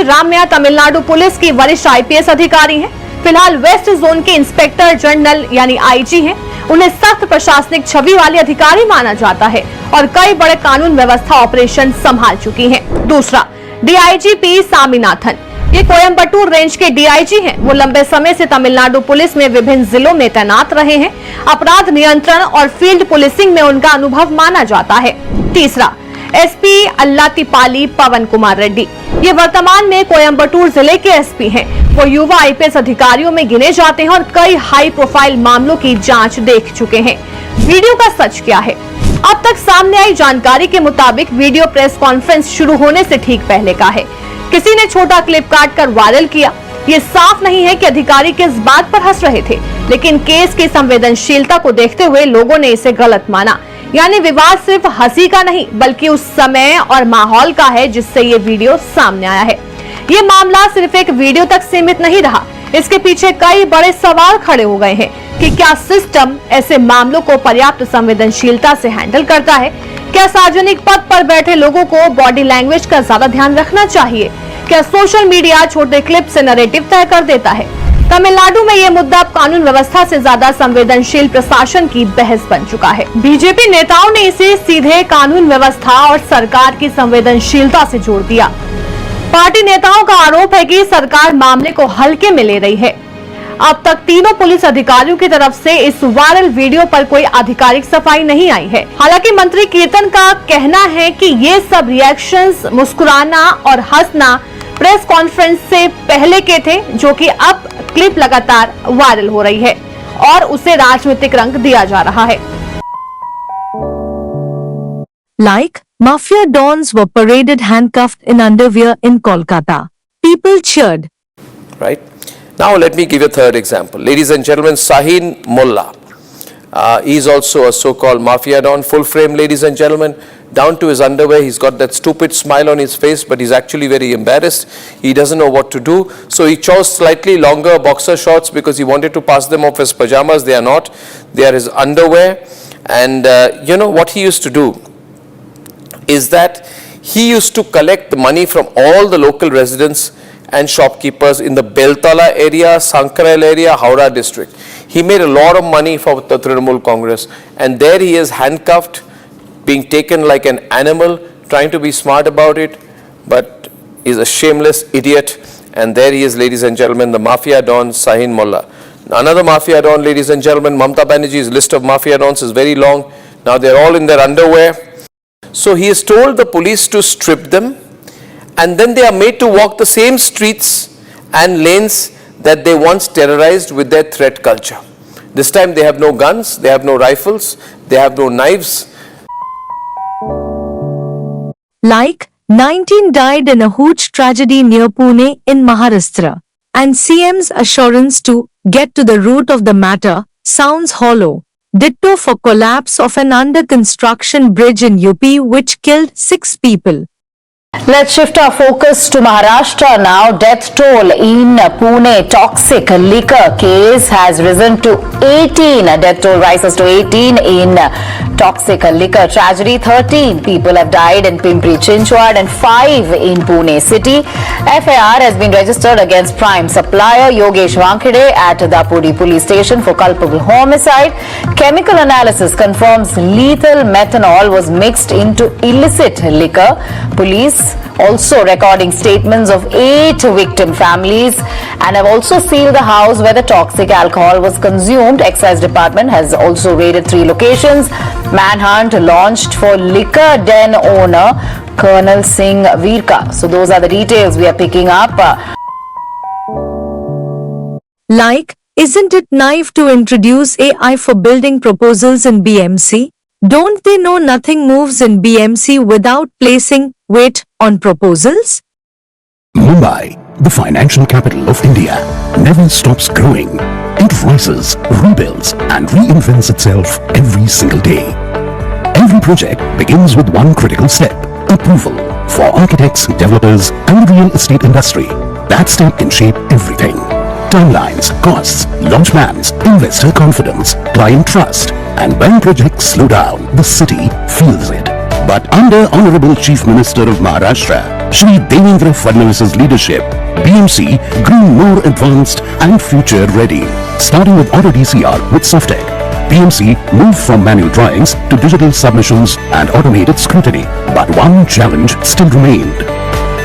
Ramya Tamil Nadu police की वरिष्ठ आईपीएस अधिकारी हैं। फिलहाल वेस्ट जोन के इंस्पेक्टर जनरल यानी आईजी हैं। उन्हें सख्त प्रशासनिक छवि वाले अधिकारी माना जाता है और कई बड़े कानून व्यवस्था ऑपरेशन संभाल चुकी हैं। दूसरा, डीआईजीपी स्वामीनाथन, ये कोयम्बटूर रेंज के डीआईजी हैं। वो लंबे समय से तमिलनाडु पुलिस में विभिन्न जिलों में तैनात रहे हैं। अपराध नियंत्रण और फील्ड पुलिसिंग में उनका अनुभव माना जाता है। तीसरा, एसपी अल्लातीपाल्ली पवन कुमार रेड्डी, ये वर्तमान में कोयम्बटूर जिले के एसपी हैं। वो युवा आईपीएस अधिकारियों में गिने जाते हैं और कई हाई प्रोफाइल मामलों की जांच देख चुके हैं। वीडियो का सच क्या है? अब तक सामने आई जानकारी के मुताबिक वीडियो प्रेस कॉन्फ्रेंस शुरू होने से ठीक पहले का है। किसी ने छोटा क्लिप काट कर वायरल किया। ये साफ नहीं है कि अधिकारी किस बात पर हंस रहे थे, लेकिन केस की संवेदनशीलता को देखते हुए लोगों ने इसे गलत माना। यानी विवाद सिर्फ हंसी का नहीं, बल्कि उस समय और माहौल का है जिससे ये वीडियो सामने आया है। ये मामला सिर्फ एक वीडियो तक सीमित नहीं रहा। इसके पीछे कई बड़े सवाल खड़े हो गए हैं कि क्या सिस्टम ऐसे मामलों को पर्याप्त संवेदनशीलता से हैंडल करता है? क्या सार्वजनिक पद पर बैठे लोगों को बॉडी लैंग्वेज का ज्यादा ध्यान रखना चाहिए? क्या सोशल मीडिया छोटे क्लिप से नैरेटिव तय कर देता है? तमिलनाडु में ये मुद्दा कानून व्यवस्था से ज्यादा संवेदनशील प्रशासन की बहस बन चुका है। बीजेपी नेताओं ने इसे सीधे कानून व्यवस्था और सरकार की संवेदनशीलता से जोड़ दिया। पार्टी नेताओं का आरोप है कि सरकार मामले को हल्के में ले रही है। अब तक तीनों पुलिस अधिकारियों की तरफ से इस वायरल वीडियो पर कोई आधिकारिक सफाई नहीं आई है। हालांकि मंत्री कीर्तन का कहना है कि ये सब रिएक्शंस, मुस्कुराना और हंसना प्रेस कॉन्फ्रेंस से पहले के थे, जो कि अब क्लिप लगातार वायरल हो रही है और उसे राजनीतिक रंग दिया जा रहा है। Like, mafia dons were paraded handcuffed in underwear in Kolkata. People cheered. Right? Now let me give you a third example. Ladies and gentlemen, Sahin Mullah. He is also a so-called mafia don, full frame, ladies and gentlemen. down to his underwear. He's got that stupid smile on his face, but he's actually very embarrassed. He doesn't know what to do. So he chose slightly longer boxer shorts because he wanted to pass them off as pajamas. They are not. They are his underwear. And you know what he used to do is that he used to collect the money from all the local residents and shopkeepers in the Beltala area, Sankrail area, Howrah district. He made a lot of money for the Trinamool Congress, and there he is handcuffed, being taken like an animal, trying to be smart about it, but he's a shameless idiot. And there he is, ladies and gentlemen, the mafia don Sahin Mullah. Another mafia don, ladies and gentlemen, Mamta Banerjee's list of mafia dons is very long. Now they're all in their underwear. So he has told the police to strip them, and then they are made to walk the same streets and lanes that they once terrorized with their threat culture. This time they have no guns, they have no rifles, they have no knives. Like, 19 died in a huge tragedy near Pune in Maharashtra. And CM's assurance to get to the root of the matter sounds hollow. Ditto for collapse of an under-construction bridge in UP which killed 6 people. Let's shift our focus to Maharashtra now. Death toll in Pune toxic liquor case has risen to 18. Death toll rises to 18 in toxic liquor tragedy. 13 people have died in Pimpri Chinchwad and 5 in Pune city. FIR has been registered against prime supplier Yogesh Wankhede at Dapodi police station for culpable homicide. Chemical analysis confirms lethal methanol was mixed into illicit liquor. Police also recording statements of 8 victim families and have also sealed the house where the toxic alcohol was consumed. Excise department has also raided 3 locations. Manhunt launched for liquor den owner Colonel Singh Virka. So those are the details we are picking up. Like, isn't it naive to introduce AI for building proposals in BMC? Don't they know nothing moves in BMC without placing weight on proposals? Mumbai, the financial capital of India, never stops growing. It rises, rebuilds, and reinvents itself every single day. Every project begins with one critical step: approval. For architects, developers, and the real estate industry, that step can shape everything. Timelines, costs, launch plans, investor confidence, client trust. And when projects slow down, the city feels it. But under Honorable Chief Minister of Maharashtra, Shri Devendra Fadnavis's leadership, BMC grew more advanced and future-ready. Starting with Auto DCR with Softec, BMC moved from manual drawings to digital submissions and automated scrutiny. But one challenge still remained.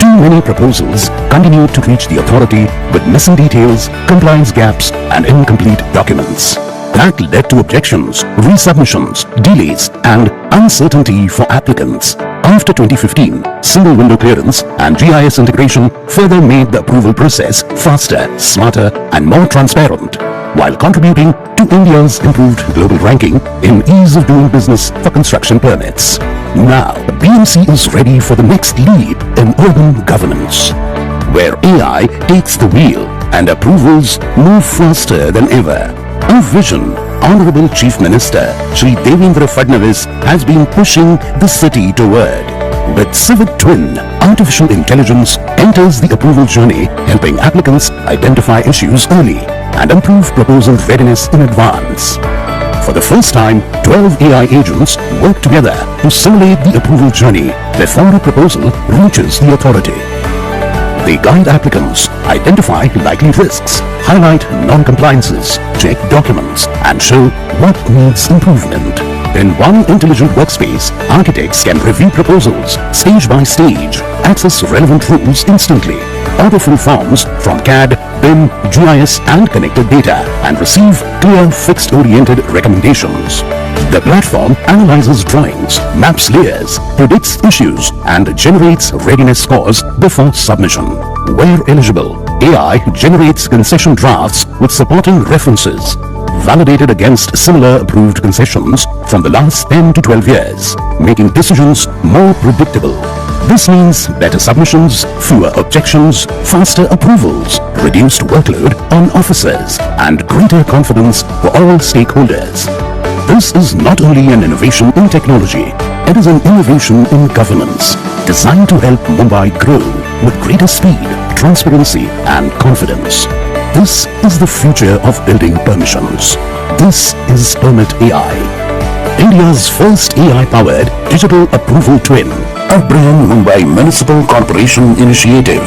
Too many proposals continued to reach the authority with missing details, compliance gaps, and incomplete documents. That led to objections, resubmissions, delays, and uncertainty for applicants. After 2015, single window clearance and GIS integration further made the approval process faster, smarter, and more transparent, while contributing to India's improved global ranking in ease of doing business for construction permits. Now, BMC is ready for the next leap in urban governance, where AI takes the wheel and approvals move faster than ever. A vision Honorable Chief Minister Shri Devendra Fadnavis has been pushing the city toward. With Civic Twin, artificial intelligence enters the approval journey, helping applicants identify issues early and improve proposal readiness in advance. For the first time, 12 AI agents work together to simulate the approval journey before a proposal reaches the authority. They guide applicants, identify likely risks, highlight non-compliances, check documents, and show what needs improvement. In one intelligent workspace, architects can review proposals stage by stage, access relevant rules instantly, autofill forms from CAD, BIM, GIS, and connected data, and receive clear, fixed-oriented recommendations. The platform analyzes drawings, maps layers, predicts issues, and generates readiness scores before submission. Where eligible, AI generates concession drafts with supporting references, validated against similar approved concessions from the last 10 to 12 years, making decisions more predictable. This means better submissions, fewer objections, faster approvals, reduced workload on officers, and greater confidence for all stakeholders. This is not only an innovation in technology, It is an innovation in governance designed to help Mumbai grow with greater speed, transparency and confidence. This is the future of building permissions. This is Permit AI, India's first AI-powered digital approval twin, a brand Mumbai Municipal Corporation initiative.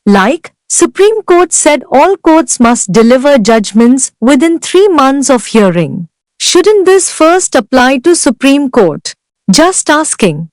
Like, Supreme Court said all courts must deliver judgments within 3 months of hearing. Shouldn't this first apply to Supreme Court? Just asking.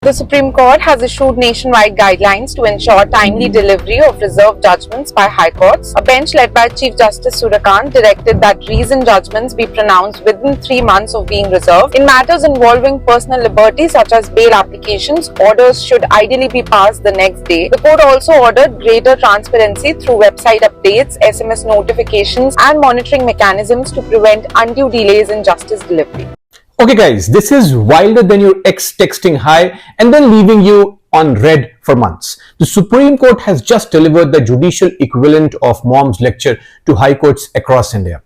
The Supreme Court has issued nationwide guidelines to ensure timely delivery of reserved judgments by High Courts. A bench led by Chief Justice Suryakant directed that reasoned judgments be pronounced within 3 months of being reserved. In matters involving personal liberty such as bail applications, orders should ideally be passed the next day. The court also ordered greater transparency through website updates, SMS notifications and monitoring mechanisms to prevent undue delays in justice delivery. Okay guys, this is wilder than your ex texting hi and then leaving you on red for months. The Supreme Court has just delivered the judicial equivalent of mom's lecture to high courts across India.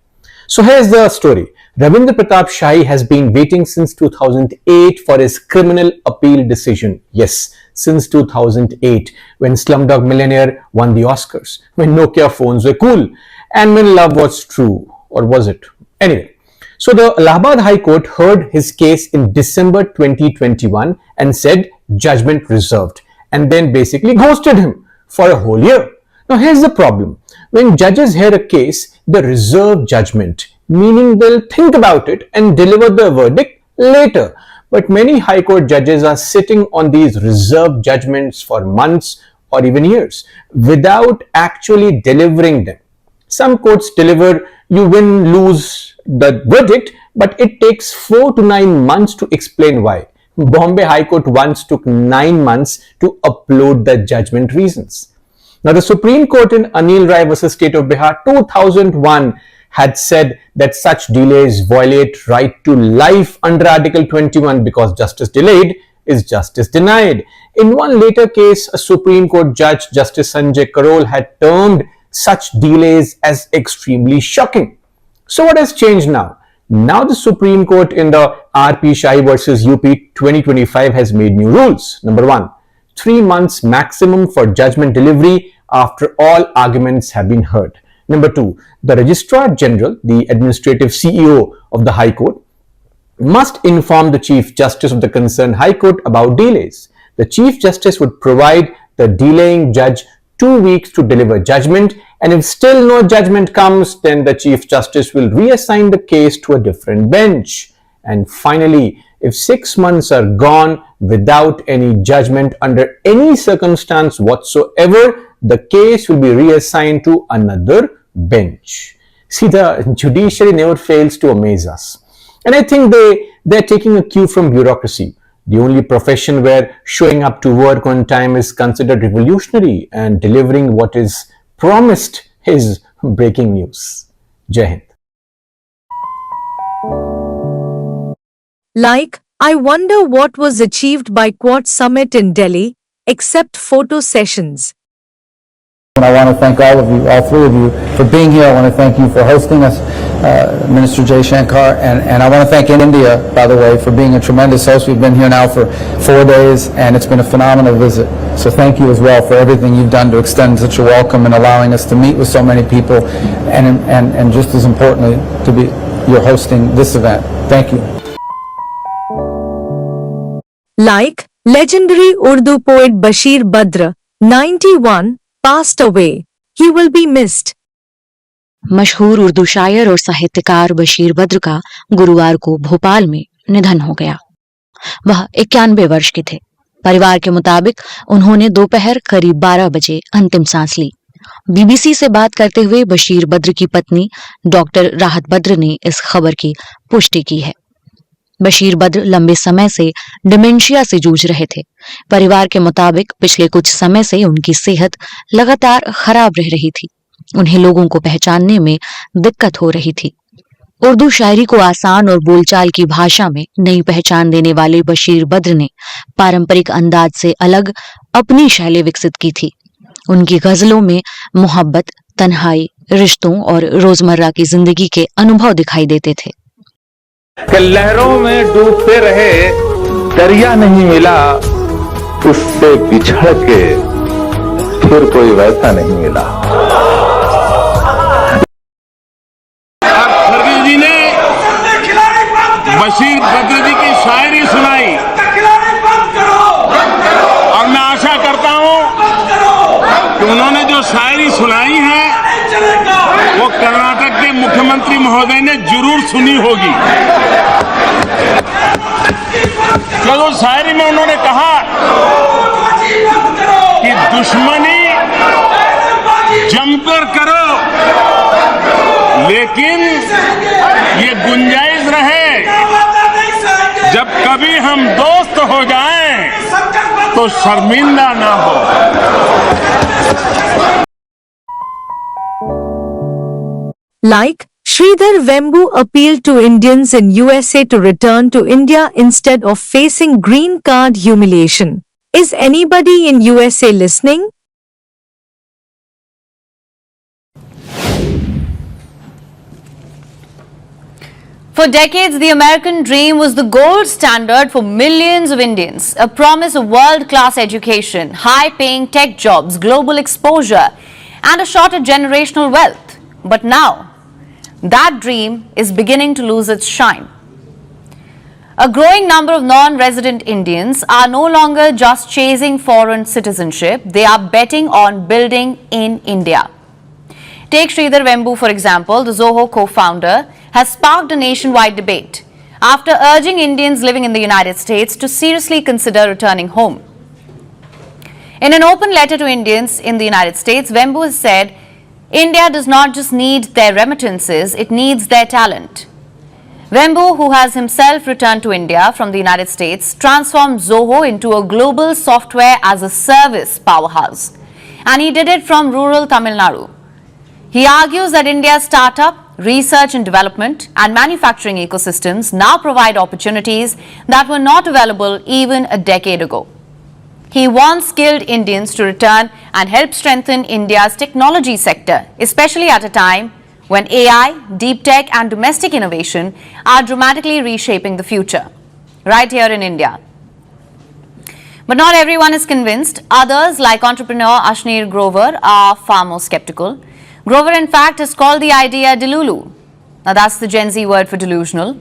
So here's the story. Ravindra Pratap Shahi has been waiting since 2008 for his criminal appeal decision. Yes, since 2008, when Slumdog Millionaire won the Oscars, when Nokia phones were cool, and when love was true. Or was it? Anyway. So the Allahabad High Court heard his case in December 2021 and said judgment reserved, and then basically ghosted him for a whole year. Now here's the problem. When judges hear a case, they reserve judgment, meaning they'll think about it and deliver the verdict later. But many High Court judges are sitting on these reserved judgments for months or even years without actually delivering them. Some courts deliver, you win, lose the verdict, but it takes 4 to 9 months to explain why. Bombay High Court once took 9 months to upload the judgment reasons. Now the Supreme Court in Anil Rai vs. State of Bihar 2001 had said that such delays violate right to life under Article 21 because justice delayed is justice denied. In one later case, a Supreme Court judge, Justice Sanjay Karol, had termed such delays as extremely shocking. So what has changed now? Now the Supreme Court in the RP Shahi vs. UP 2025 has made new rules. Number 1, 3 months maximum for judgment delivery after all arguments have been heard. Number 2, the Registrar General, the administrative CEO of the High Court, must inform the Chief Justice of the concerned High Court about delays. The Chief Justice would provide the delaying judge 2 weeks to deliver judgment, and if still no judgment comes, then the Chief Justice will reassign the case to a different bench. And finally, if 6 months are gone without any judgment under any circumstance whatsoever, the case will be reassigned to another bench. See, the judiciary never fails to amaze us. And I think they're taking a cue from bureaucracy. The only profession where showing up to work on time is considered revolutionary and delivering what is promised is breaking news. Jai Hind. Like, I wonder what was achieved by Quad Summit in Delhi, except photo sessions. I want to thank all of you, all 3 of you, for being here. I want to thank you for hosting us, Minister Jay Shankar, and I want to thank India, by the way, for being a tremendous host. We've been here now for 4 days, and it's been a phenomenal visit. So thank you as well for everything you've done to extend such a welcome and allowing us to meet with so many people, and just as importantly, you're hosting this event. Thank you. Like, legendary Urdu poet Bashir Badr, 91, passed away. He will be missed. मशहूर उर्दू शायर और साहित्यकार बशीर बद्र का गुरुवार को भोपाल में निधन हो गया। वह 91 वर्ष के थे। परिवार के मुताबिक उन्होंने दोपहर करीब 12 बजे अंतिम सांस ली। बीबीसी से बात करते हुए बशीर बद्र की पत्नी डॉक्टर राहत बद्र ने इस खबर की पुष्टि की है। बशीर बद्र लंबे समय से डिमेंशिया से जूझ रहे थे। परिवार के मुताबिक पिछले कुछ समय से उनकी सेहत लगातार खराब रह रही थी। उन्हें लोगों को पहचानने में दिक्कत हो रही थी। उर्दू शायरी को आसान और बोलचाल की भाषा में नई पहचान देने वाले बशीर बद्र ने पारंपरिक अंदाज से अलग अपनी शैली विकसित की थी। उनकी गजलों में मोहब्बत, तन्हाई, रिश्तों और रोजमर्रा की जिंदगी के अनुभव दिखाई देते थे। कि लहरों में डूबते रहे दरिया नहीं मिला, उससे बिछड़ के फिर कोई वैसा नहीं मिला। खरगे जी ने बशीर बद्र जी की शायरी सुनाई और मैं आशा करता हूं कि उन्होंने जो शायरी सुनाई है वो कर्नाटक के मुख्यमंत्री महोदय ने जरूर सुनी होगी। कल उस शायरी में उन्होंने कहा कि दुश्मनी जमकर करो, लेकिन ये गुंजाइश रहे जब कभी हम दोस्त हो जाएं तो शर्मिंदा ना हो। Like, Sridhar Vembu appealed to Indians in USA to return to India instead of facing green card humiliation. Is anybody in USA listening? For decades, the American dream was the gold standard for millions of Indians, a promise of world-class education, high-paying tech jobs, global exposure, and assured generational wealth. But now, that dream is beginning to lose its shine. A growing number of non-resident Indians are no longer just chasing foreign citizenship, they are betting on building in India. Take Sridhar Vembu, for example. The Zoho co-founder has sparked a nationwide debate after urging Indians living in the United States to seriously consider returning home. In an open letter to Indians in the United States, Vembu has said, India does not just need their remittances, it needs their talent. Vembu, who has himself returned to India from the United States, transformed Zoho into a global software as a service powerhouse. And he did it from rural Tamil Nadu. He argues that India's startup, research and development and manufacturing ecosystems now provide opportunities that were not available even a decade ago. He wants skilled Indians to return and help strengthen India's technology sector, especially at a time when AI, deep tech and domestic innovation are dramatically reshaping the future, right here in India. But not everyone is convinced. Others, like entrepreneur Ashnir Grover, are far more skeptical. Grover, in fact, has called the idea delulu. Now, that's the Gen Z word for delusional.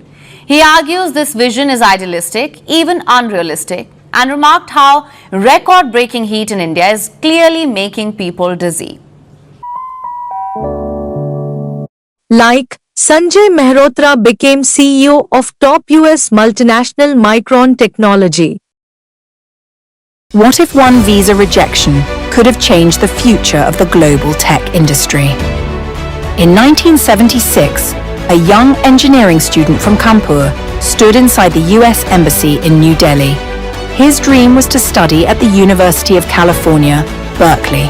He argues this vision is idealistic, even unrealistic, and remarked how record-breaking heat in India is clearly making people dizzy. Like, Sanjay Mehrotra became CEO of top US multinational Micron Technology. What if one visa rejection could have changed the future of the global tech industry? In 1976, a young engineering student from Kanpur stood inside the US Embassy in New Delhi. His dream was to study at the University of California, Berkeley.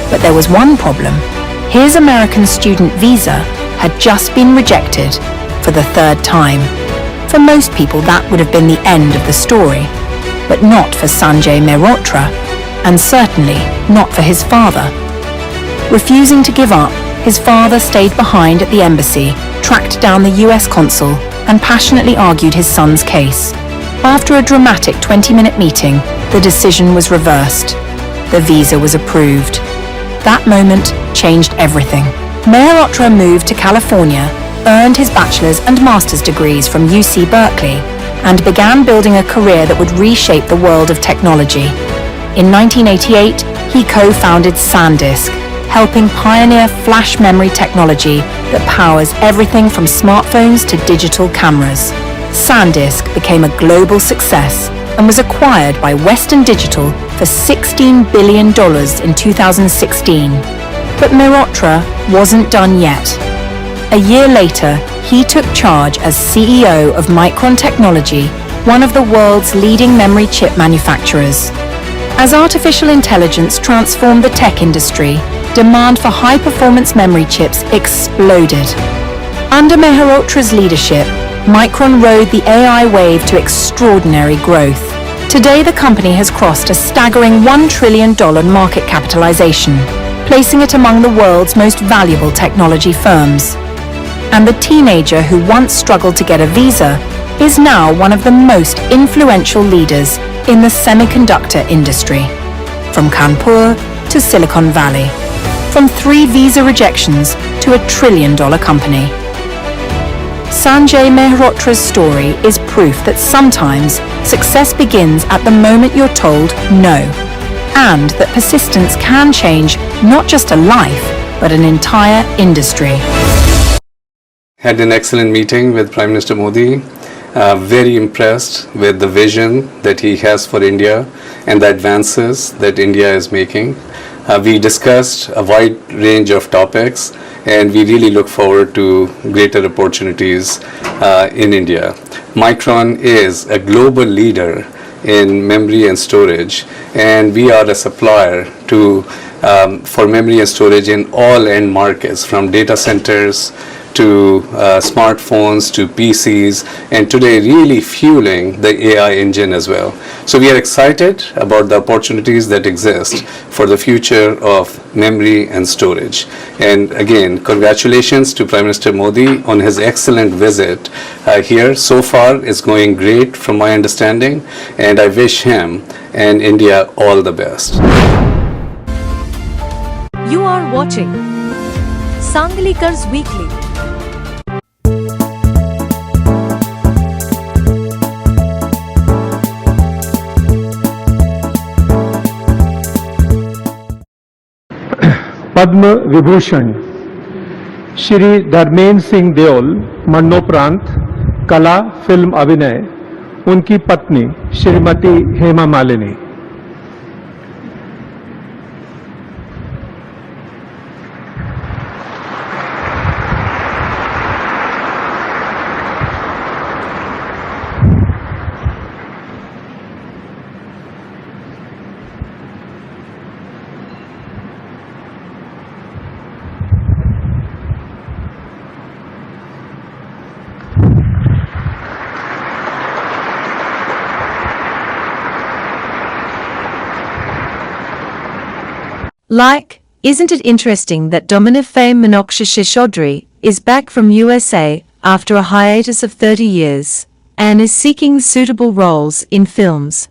But there was one problem. His American student visa had just been rejected for the third time. For most people, that would have been the end of the story. But not for Sanjay Mehrotra, and certainly not for his father. Refusing to give up, his father stayed behind at the embassy, tracked down the US consul, and passionately argued his son's case. After a dramatic 20-minute meeting, the decision was reversed. The visa was approved. That moment changed everything. Mehrotra moved to California, earned his bachelor's and master's degrees from UC Berkeley, and began building a career that would reshape the world of technology. In 1988, he co-founded SanDisk, helping pioneer flash memory technology that powers everything from smartphones to digital cameras. SanDisk became a global success and was acquired by Western Digital for $16 billion in 2016. But Mehrotra wasn't done yet. A year later, he took charge as CEO of Micron Technology, one of the world's leading memory chip manufacturers. As artificial intelligence transformed the tech industry, demand for high-performance memory chips exploded. Under Mehrotra's leadership, Micron rode the AI wave to extraordinary growth. Today, the company has crossed a staggering $1 trillion market capitalization, placing it among the world's most valuable technology firms. and the teenager who once struggled to get a visa is now one of the most influential leaders in the semiconductor industry. From Kanpur to Silicon Valley, from 3 visa rejections to a $1 trillion company. Sanjay Mehrotra's story is proof that sometimes success begins at the moment you're told no, and that persistence can change not just a life, but an entire industry. Had an excellent meeting with Prime Minister Modi. Very impressed with the vision that he has for India and the advances that India is making. We discussed a wide range of topics, and we really look forward to greater opportunities in India. Micron is a global leader in memory and storage, and we are a supplier to for memory and storage in all end markets, from data centers to smartphones to PCs, and today really fueling the AI engine as well. So we are excited about the opportunities that exist for the future of memory and storage. And again, congratulations to Prime Minister Modi on his excellent visit here. So far it's going great from my understanding, and I wish him and India all the best. You are watching Sanglikar's Weekly. Padma Vibhushan Shri Dharmendra Singh Deol मरणोपरांत कला film अभिनय उनकी पत्नी Shrimati Hema Malini. Like, isn't it interesting that Dominative fame Meenakshi Shishodri is back from USA after a hiatus of 30 years and is seeking suitable roles in films?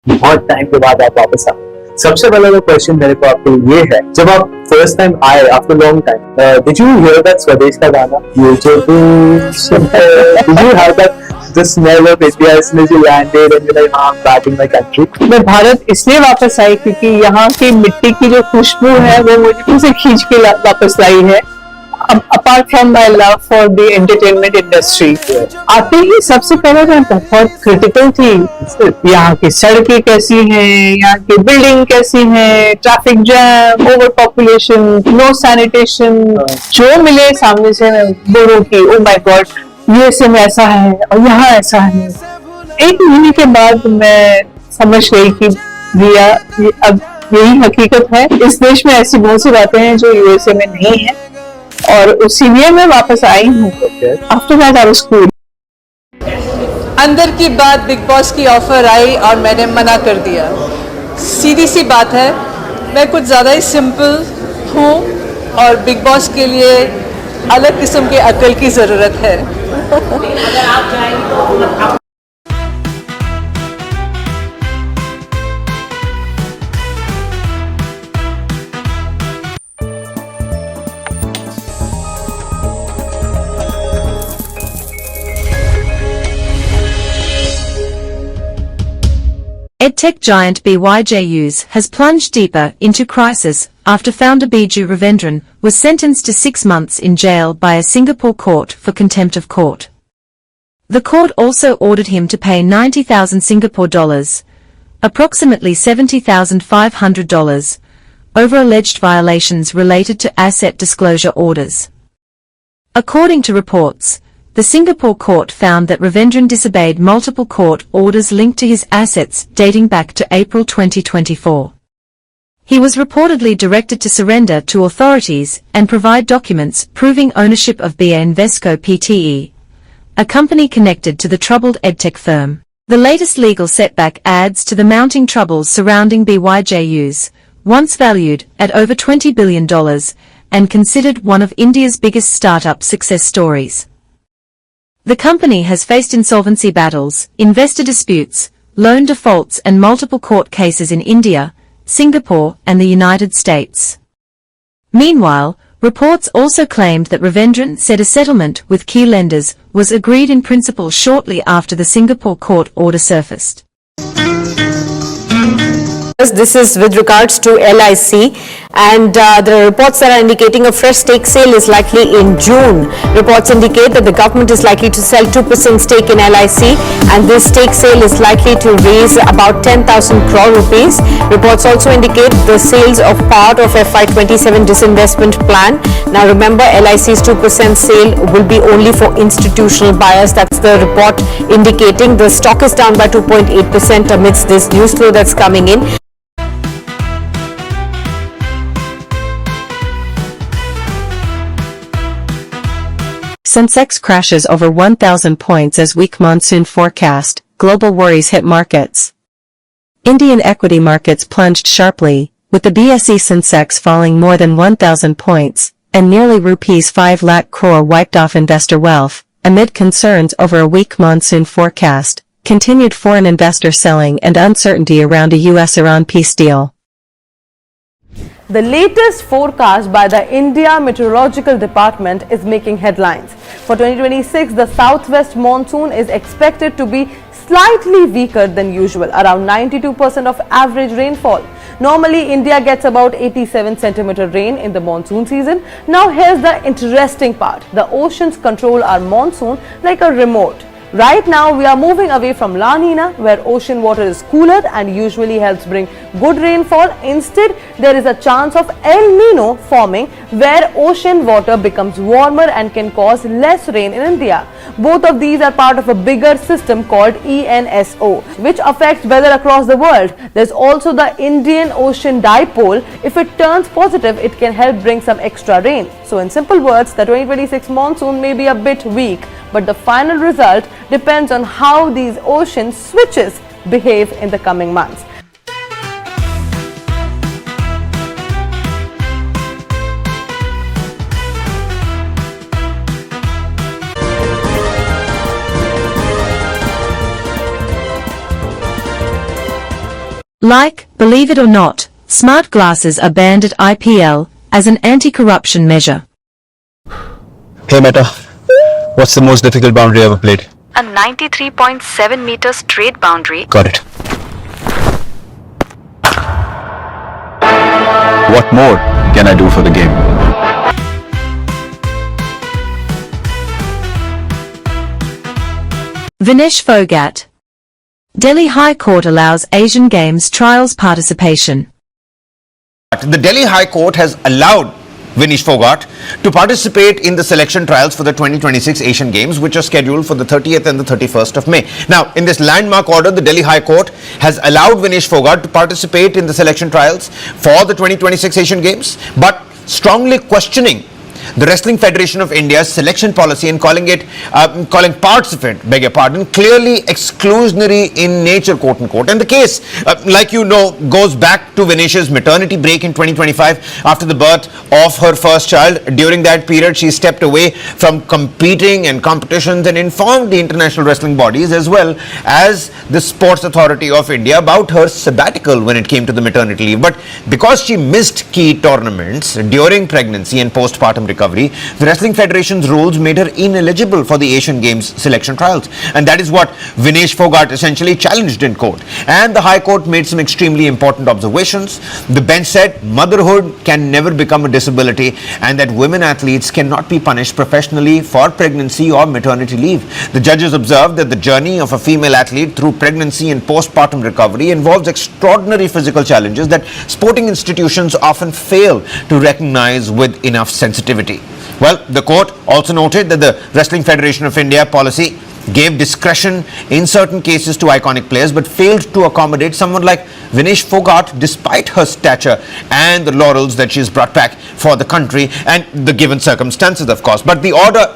बहुत time के बाद आप वापस आए। सबसे पहला जो क्वेश्चन मेरे को आपके लिए ये है, जब आप फर्स्ट टाइम आए after long time, did you here that स्वदेश का गाना? ये जो did you have that the smell of India as soon as you landed and you're like, I'm back in my country? मैं भारत इसलिए वापस आई क्योंकि यहाँ की मिट्टी की जो खुशबू है वो मुझे उसे खींच के वापस लाई है। Apart from my love for the entertainment industry, आते ही सबसे पहले मैं बहुत क्रिटिकल थी। यहाँ की सड़कें कैसी हैं, यहाँ की बिल्डिंग कैसी हैं, traffic jam, overpopulation, no sanitation, जो मिले सामने से मैं बोलूं कि ओ माय गॉड यूएसए में ऐसा है और यहाँ ऐसा है। 1 महीने के बाद मैं समझ गई कि रिया अब यही हकीकत है। इस देश में ऐसी बहुत सी बातें हैं जो यूएसए में नहीं है, और उसी लिए मैं वापस आई हूँ। After that I was cool. अंदर की बात, बिग बॉस की ऑफर आई और मैंने मना कर दिया। सीधी सी बात है, मैं कुछ ज़्यादा ही सिंपल हूँ और बिग बॉस के लिए अलग किस्म के अकल की ज़रूरत है। अगर आप जाएंगे तो EdTech giant BYJUS has plunged deeper into crisis after founder Biju Ravendran was sentenced to 6 months in jail by a Singapore court for contempt of court. The court also ordered him to pay 90,000 Singapore dollars, approximately $70,500, over alleged violations related to asset disclosure orders. According to reports, the Singapore court found that Ravendran disobeyed multiple court orders linked to his assets dating back to April 2024. He was reportedly directed to surrender to authorities and provide documents proving ownership of BA Invesco Pte, a company connected to the troubled EdTech firm. The latest legal setback adds to the mounting troubles surrounding BYJUS, once valued at over $20 billion, and considered one of India's biggest startup success stories. The company has faced insolvency battles, investor disputes, loan defaults and multiple court cases in India, Singapore and the United States. Meanwhile, reports also claimed that Ravindran said a settlement with key lenders was agreed in principle shortly after the Singapore court order surfaced. This is with regards to LIC, and the reports that are indicating a fresh stake sale is likely in June. Reports indicate that the government is likely to sell 2% stake in LIC, and this stake sale is likely to raise about 10,000 crore rupees. Reports also indicate the sales of part of FY27 disinvestment plan. Now remember, LIC's 2% sale will be only for institutional buyers. That's the report indicating. The stock is down by 2.8% amidst this news flow that's coming in. Sensex crashes over 1,000 points as weak monsoon forecast, global worries hit markets. Indian equity markets plunged sharply, with the BSE Sensex falling more than 1,000 points, and nearly Rs 5 lakh crore wiped off investor wealth, amid concerns over a weak monsoon forecast, continued foreign investor selling and uncertainty around a US-Iran peace deal. The latest forecast by the India Meteorological Department is making headlines. For 2026, the southwest monsoon is expected to be slightly weaker than usual, around 92% of average rainfall. Normally, India gets about 87 centimeter rain in the monsoon season. Now, here's the interesting part. The oceans control our monsoon like a remote. Right now, we are moving away from La Nina, where ocean water is cooler and usually helps bring good rainfall. Instead, there is a chance of El Nino forming, where ocean water becomes warmer and can cause less rain in India. Both of these are part of a bigger system called ENSO, which affects weather across the world. There's also the Indian Ocean Dipole. If it turns positive, it can help bring some extra rain. So in simple words, the 2026 monsoon may be a bit weak, but the final result depends on how these ocean switches behave in the coming months. Like, believe it or not, smart glasses are banned at IPL as an anti-corruption measure. Hey Meta, what's the most difficult boundary ever played? A 93.7 meter straight boundary. Got it. What more can I do for the game? Vinesh Phogat. Delhi High Court allows Asian Games trials participation. The Delhi High Court has allowed Vinesh Phogat to participate in the selection trials for the 2026 Asian Games, which are scheduled for the 30th and the 31st of May. Now, in this landmark order, the Delhi High Court has allowed Vinesh Phogat to participate in the selection trials for the 2026 Asian Games, but strongly questioning the Wrestling Federation of India's selection policy and calling parts of it, beg your pardon, clearly exclusionary in nature, quote unquote. And the case, like you know, goes back to Vinesh's maternity break in 2025 after the birth of her first child. During that period, she stepped away from competing and competitions and informed the international wrestling bodies as well as the Sports Authority of India about her sabbatical when it came to the maternity leave. But because she missed key tournaments during pregnancy and postpartum recovery, the Wrestling Federation's rules made her ineligible for the Asian Games selection trials. And that is what Vinesh Phogat essentially challenged in court. And the High Court made some extremely important observations. The bench said motherhood can never become a disability and that women athletes cannot be punished professionally for pregnancy or maternity leave. The judges observed that the journey of a female athlete through pregnancy and postpartum recovery involves extraordinary physical challenges that sporting institutions often fail to recognize with enough sensitivity. Well, the court also noted that the Wrestling Federation of India policy gave discretion in certain cases to iconic players but failed to accommodate someone like Vinesh Phogat despite her stature and the laurels that she's brought back for the country and the given circumstances, of course. But the order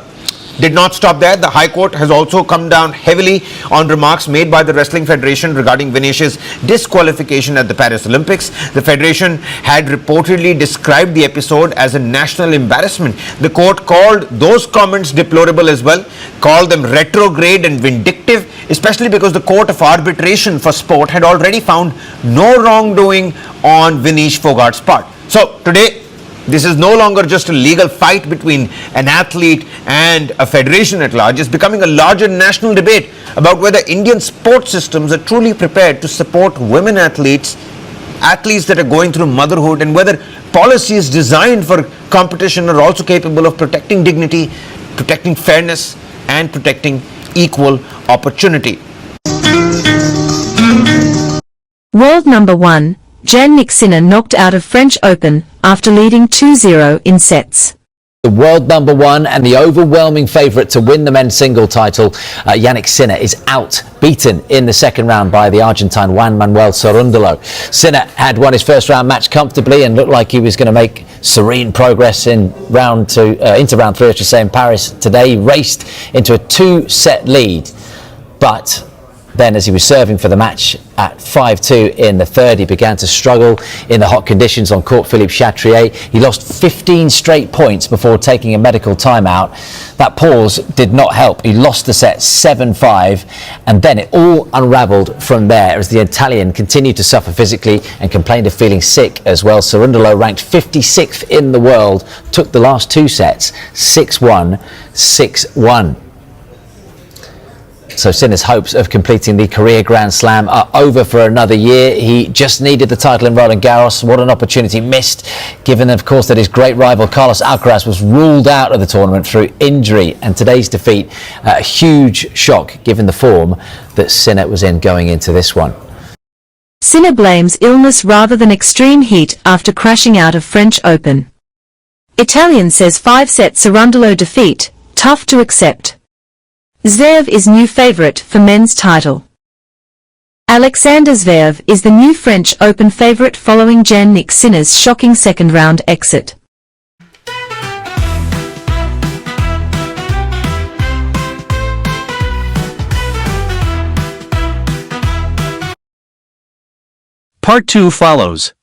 Did not stop there. The High Court has also come down heavily on remarks made by the Wrestling Federation regarding Vinish's disqualification at the Paris Olympics. The Federation had reportedly described the episode as a national embarrassment. The court called those comments deplorable as well, called them retrograde and vindictive, especially because the Court of Arbitration for Sport had already found no wrongdoing on Vinesh Phogat's part. So today, this is no longer just a legal fight between an athlete and a federation at large. It's becoming a larger national debate about whether Indian sports systems are truly prepared to support women athletes that are going through motherhood, and whether policies designed for competition are also capable of protecting dignity, protecting fairness, and protecting equal opportunity. World number 1, Jannik Sinner knocked out of French Open after leading 2-0 in sets. The world number 1 and the overwhelming favourite to win the men's single title, Jannik Sinner, is out, beaten in the second round by the Argentine Juan Manuel Cerúndolo. Sinner had won his first round match comfortably and looked like he was going to make serene progress into round 3, I should say, in Paris today. He raced into a 2-set lead, but then as he was serving for the match at 5-2 in the third, he began to struggle in the hot conditions on court. Philippe Chatrier, he lost 15 straight points before taking a medical timeout. That pause did not help. He lost the set 7-5, and then it all unravelled from there as the Italian continued to suffer physically and complained of feeling sick as well. Cerúndolo, ranked 56th in the world, took the last 2 sets 6-1, 6-1. So Sinner's hopes of completing the career Grand Slam are over for another year. He just needed the title in Roland Garros. What an opportunity missed, given of course that his great rival Carlos Alcaraz was ruled out of the tournament through injury, and today's defeat a huge shock given the form that Sinner was in going into this one. Sinner blames illness rather than extreme heat after crashing out of French Open. Italian says 5-set Cerúndolo defeat, tough to accept. Zverev is new favourite for men's title. Alexander Zverev is the new French Open favourite following Jannik Sinner's shocking second-round exit. Part 2 follows.